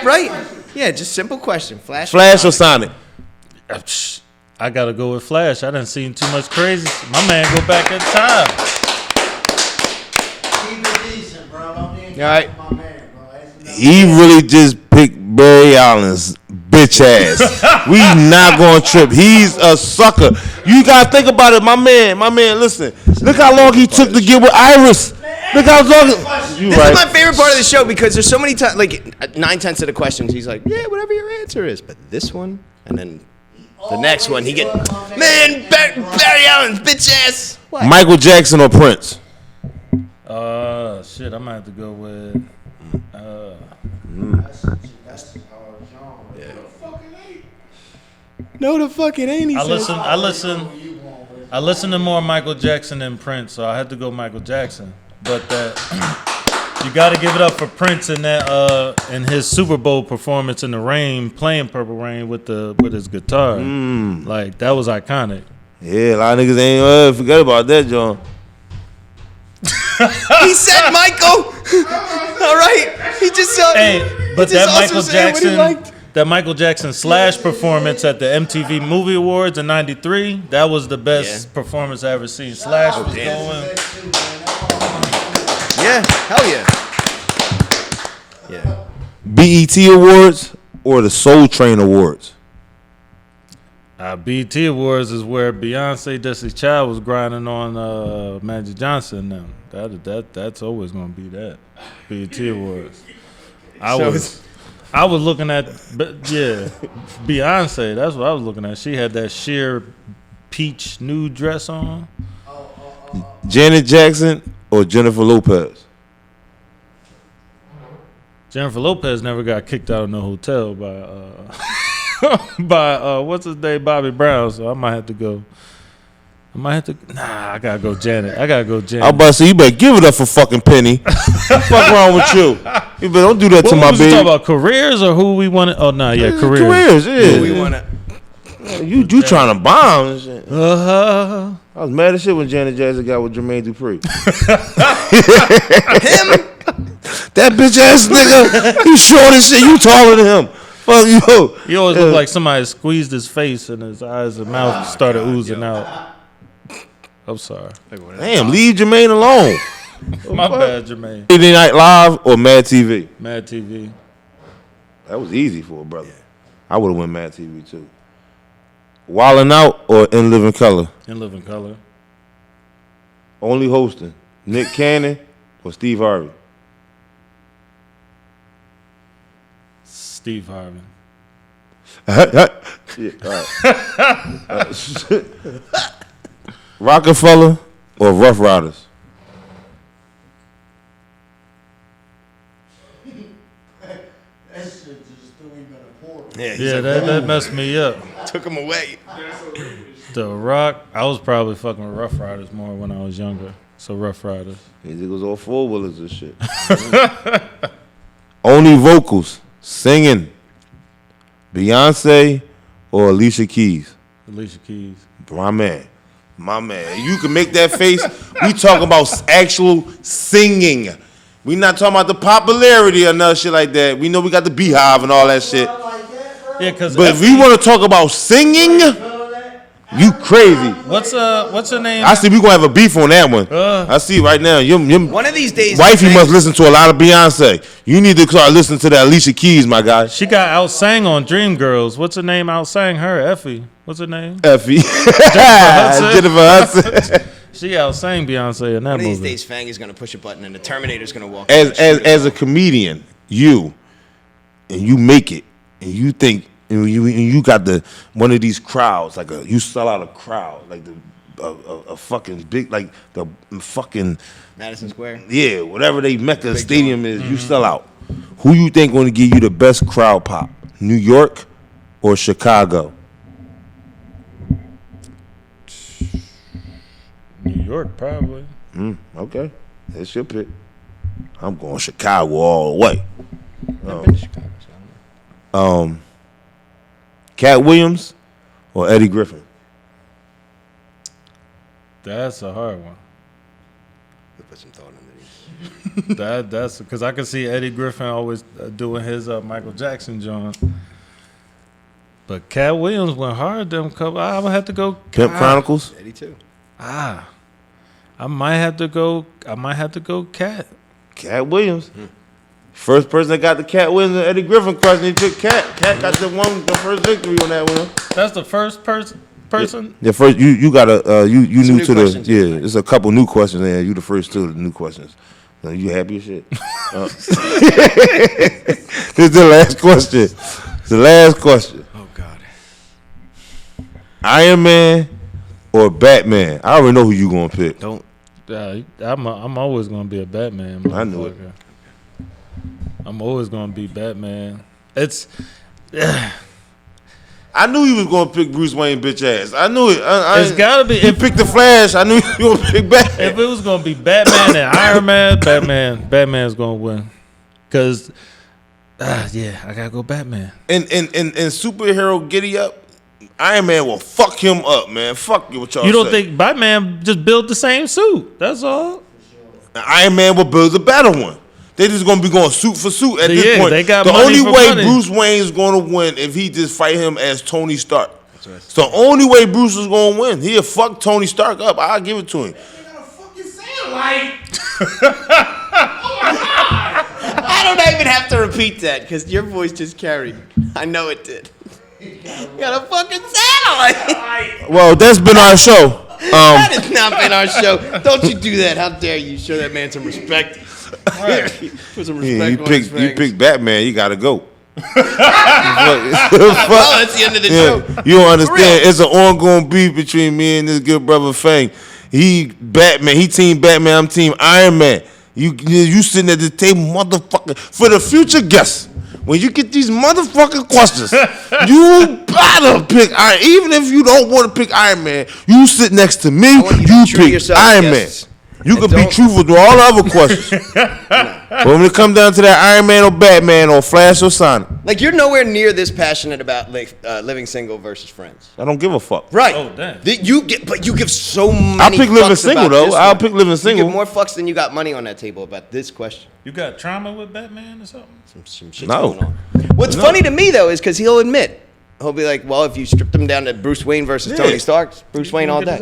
Right. Yeah, just simple question. Flash or Sonic? I gotta go with Flash. I done seen too much crazy. My man go back in time. Keep it decent, bro. Don't be All right. my man, bro. He really just picked Barry Allen's bitch ass. We not gonna trip. He's a sucker. You gotta think about it, my man. Listen, look how long he took to get with Iris. Look how long. You This right. is my favorite part of the show because there's so many times, like 9/10 of the questions, he's like, yeah, whatever your answer is. But this one, and then the next one, he get, man, Barry Allen's bitch ass. What? Michael Jackson or Prince? Shit, I might have to go with That's John. Yeah. No, the fuck it ain't. He I listen to more Michael Jackson than Prince, so I had to go Michael Jackson. But that you got to give it up for Prince in that in his Super Bowl performance in the rain, playing Purple Rain with his guitar. Like that was iconic. Yeah, a lot of niggas ain't forget about that, John. He said Michael. All right. He just said. Hey, but that Michael Jackson Slash performance at the MTV Movie Awards in '93, that was the best performance I ever seen. Slash was going. Yeah, hell yeah. Yeah. BET Awards or the Soul Train Awards? BET Awards is where Beyonce, Destiny Child was grinding on Magic Johnson. Now that's always gonna be that BET Awards. I was looking at Beyonce. That's what I was looking at. She had that sheer peach nude dress on. Janet Jackson or Jennifer Lopez? Jennifer Lopez never got kicked out of no hotel by what's his name, Bobby Brown. So I might have to go. I gotta go Janet. I'm about to say, you better give it up for fucking Penny. What's wrong with you? You better don't do that to my baby. You talking about careers or who we want to? Oh no, careers. Careers, yeah. Who we want to? You trying to bomb and shit. I was mad as shit when Janet Jackson got with Jermaine Dupri. Him? That bitch ass nigga. He short as shit. You taller than him. Fuck you. He always looked like somebody squeezed his face and his eyes and mouth started oozing out. I'm sorry. Damn, leave Jermaine alone. My bad, Jermaine. Friday Night Live or Mad TV? Mad TV. That was easy for a brother. I would have went Mad TV too. Wildin' Out or In Living Color? In Living Color. Only hosting, Nick Cannon or Steve Harvey? Steve Harvey. Yeah, all right. Rockefeller or Rough Riders? That shit just threw him in a portal. Yeah, That messed me up. took him away. The Rock, I was probably fucking with Rough Riders more when I was younger. So Rough Riders. These niggas all four-wheelers and shit. Only vocals, singing, Beyonce or Alicia Keys? Alicia Keys. My man. You can make that face. We talking about actual singing. We not talking about the popularity or nothing shit like that. We know we got the Beehive and all that shit. Yeah, cause But if we want to talk about singing, you crazy. what's her name? I see we gonna have a beef on that one. I see right now. Your One of these days, wifey must listen to a lot of Beyonce. You need to start listening to that Alicia Keys, my guy. She got outsang on Dreamgirls. What's her name? Outsang her, Effie. What's her name? Effie. Jennifer Hudson. She outsang Beyonce in that one of these movie. days, Fang is gonna push a button and the Terminator's gonna walk. in and shoot him. As a comedian, you make it, and you think, and you got one of these crowds, like you sell out a crowd, like a fucking big, like the fucking Madison Square. Yeah, whatever they Mecca Stadium is, you sell out. Who you think going to give you the best crowd pop? New York or Chicago? New York, probably. Okay, that's your pick. I'm going Chicago all the way. I've been to Chicago, so I don't know. Cat Williams or Eddie Griffin? That's a hard one. We'll put some thought into these. That's because I can see Eddie Griffin always doing his Michael Jackson joint. But Cat Williams went hard them couple. I would have to go. Pimp Chronicles? Eddie too. I might have to go. Cat. Cat Williams. First person that got the Cat Williams and Eddie Griffin question, he took Cat. Cat got the first victory on that one. That's the first person. The first you got you Some new new to questions, the yeah. There's a couple new questions there. You the first two of the new questions. You happy as shit? This is the last question. It's the last question. Oh God. Iron Man or Batman? I already know who you gonna pick. Don't. I'm always gonna be a Batman. I knew it. motherfucker. I'm always gonna be Batman. It's I knew he was gonna pick Bruce Wayne bitch ass. I knew it. it's gotta be. He picked the Flash. I knew he was gonna pick Batman. If it was gonna be Batman and Iron Man, Batman's gonna win. Cause yeah, I gotta go Batman. And superhero giddy up, Iron Man will fuck him up, man. Fuck you, what y'all You don't say. think Batman just built the same suit? That's all. Iron Man will build a better one. They just gonna be going suit for suit at this point. They got the money only for way money. Bruce Wayne is gonna win if he just fight him as Tony Stark. It's the only way Bruce is gonna win. He'll fuck Tony Stark up. I'll give it to him. I don't even have to repeat that because your voice just carried. I know it did. You got a fucking satellite. Well, that's been our show. That has not been our show. Don't you do that? How dare you show that man some respect? Put some respect on his You pick Batman, you gotta go. Well, that's the end of the show. You don't understand. It's an ongoing beef between me and this good brother Fang. He Batman. He team Batman. I'm team Iron Man. You sitting at the table, motherfucker. For the future guests, when you get these motherfucking questions, you better pick Iron. Even if you don't want to pick Iron Man, you sit next to me. You pick Iron Man. You can be truthful to all the other questions. But when it comes down to that Iron Man or Batman or Flash or Sonic, Like you're nowhere near this passionate about living single versus friends. I don't give a fuck. Right. Oh, damn. You give so many. I'll pick living fucks single about though. this I'll one. pick living You single. give more fucks than you got money on that table about this question. You got trauma with Batman or something? Some shit's No. going on. What's funny to me though is because he'll admit. He'll be like, well, if you stripped him down to Bruce Wayne versus Tony Stark, Bruce Wayne all day.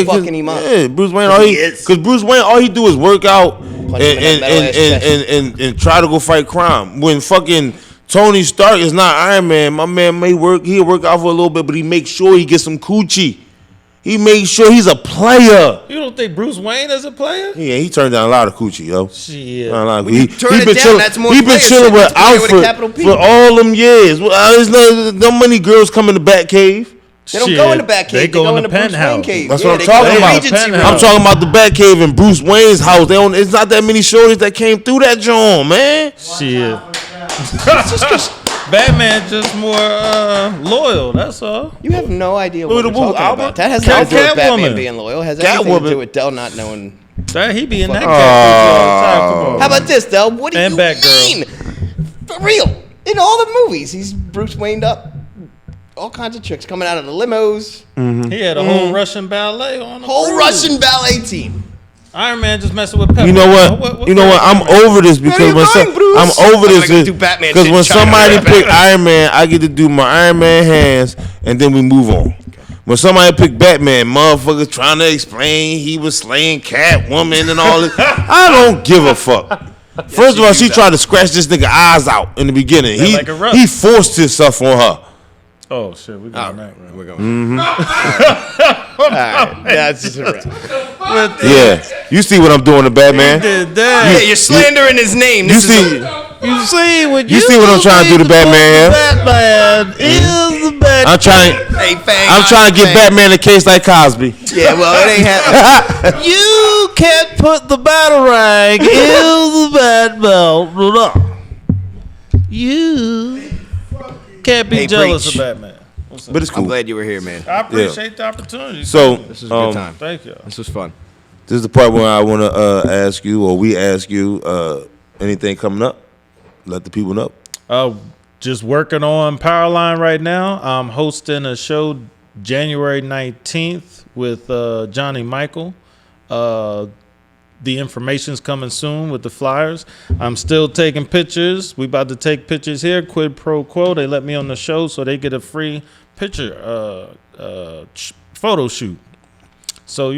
Fucking him up. Yeah, Bruce Wayne. Because Because Bruce Wayne, all he do is work out him in that metal-ass and try to go fight crime. When fucking Tony Stark is not Iron Man, my man may work. He'll work out for a little bit, but he makes sure he gets some coochie. He makes sure he's a player. You don't think Bruce Wayne is a player? Yeah, he turned down a lot of coochie, yo. Shit. turn it down, that's more He been player chilling shit. with That's player with a Alfred capital P. for all them years. There's no many girls come in the Batcave. They don't go in the Batcave. They go in the Bruce Wayne penthouse. cave. That's Yeah, what they I'm talking go in the about. Regency room. I'm talking about the Batcave in Bruce Wayne's house. It's not that many shorties that came through that joint, man. Shit. Batman just more loyal, that's all. You have no idea Look what at we're the talking Albert. about. That has nothing to do with Batman Catwoman. being loyal. It has everything to Catwoman. do with Dell not knowing. That he be in that Fuck. cat all the time. Come on. How about this, Dell? What do And you Batgirl. mean? For real. In all the movies, he's Bruce Wayne'd up. All kinds of chicks coming out of the limos. He had a whole Russian ballet on the Whole cruise. Russian ballet team. Iron Man just messing with Pepper. You know what? I'm over this Where because you going, Bruce? I'm over I'm this gonna do Batman because shit when in China. somebody pick Iron Man, I get to do my Iron Man hands and then we move on. When somebody pick Batman, motherfuckers trying to explain he was slaying Catwoman and all this, I don't give a fuck. First of all, she tried to scratch this nigga eyes out in the beginning. Yeah, like a rough. He forced himself on her. Oh shit, we got that right. We're going. All right. That's just a wrap. Yeah, you see what I'm doing to Batman? Did that? Yeah, you're slandering his name. You This is see? You see what You see what I'm trying to do to Batman? Batman is the Batman. I'm trying to get Batman a case like Cosby. Yeah, well, it ain't happening. You can't put the battle rag in the bat belt. You can't be Hey, jealous preach. of Batman. What's up? But it's I'm cool. glad you were here, man. I appreciate the opportunity. So This was a good time. Thank you. This was fun. this is the part where I want to ask you, or we ask you, anything coming up? Let the people know. Just working on Powerline right now. I'm hosting a show January 19th with Johnny Michael. The information's coming soon with the flyers. I'm still taking pictures. We about to take pictures here. Quid pro quo. They let me on the show, so they get a free picture photo shoot. So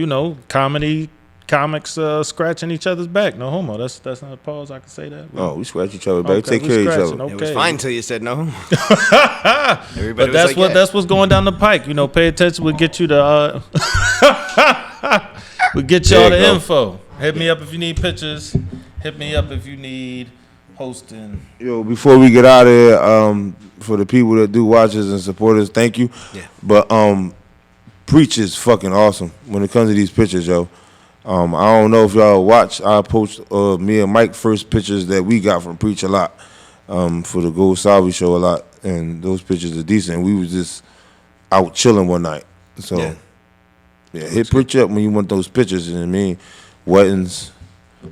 comics scratching each other's back. No homo. That's not a pause. I can say that. Oh, we scratch each other back. Okay, Take we care of each scratching, other. It was fine until you said no. Everybody But was that's like, what yeah. that's what's going down the pike. Pay attention. We'll get you the we'll get you all There the you go. info. Hit me up if you need pictures. Hit me up if you need hosting. Yo, before we get out of here, for the people that do watch us and support us, thank you. Yeah. But Preach is fucking awesome when it comes to these pictures, yo. I don't know if y'all watch. I post me and Mike first pictures that we got from Preach a Lot for the Gold Salvi show a lot, and those pictures are decent. We was just out chilling one night, so yeah, hit Preach up when you want those pictures. You know what I mean? Weddings,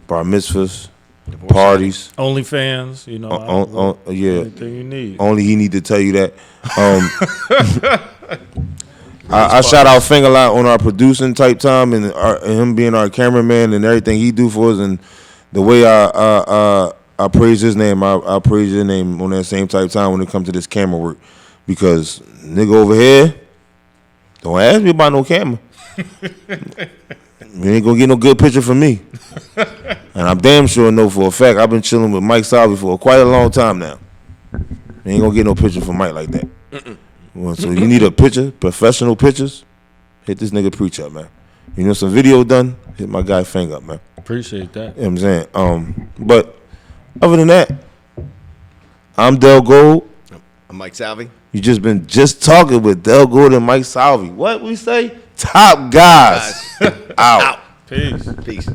bar mitzvahs, parties, OnlyFans, you know. Yeah, anything you need. only he need to tell you that. I shout out Finger Lot on our producing type time and him being our cameraman and everything he do for us, and the way I praise his name, I praise your name on that same type time when it comes to this camera work, because nigga over here don't ask me about no camera. You ain't gonna get no good picture from me, and I'm damn sure know for a fact I've been chilling with Mike Salvi for quite a long time now. You ain't gonna get no picture from Mike like that. Well, so you need a picture, professional pictures, hit this nigga Preach up, man. You know some video done, hit my guy Fang up, man. Appreciate that. You know what I'm saying? But other than that, I'm Dell Gold. I'm Mike Salvi. You been talking with Dell Gold and Mike Salvi. What we say? Top guys. Out. Peace. Peace.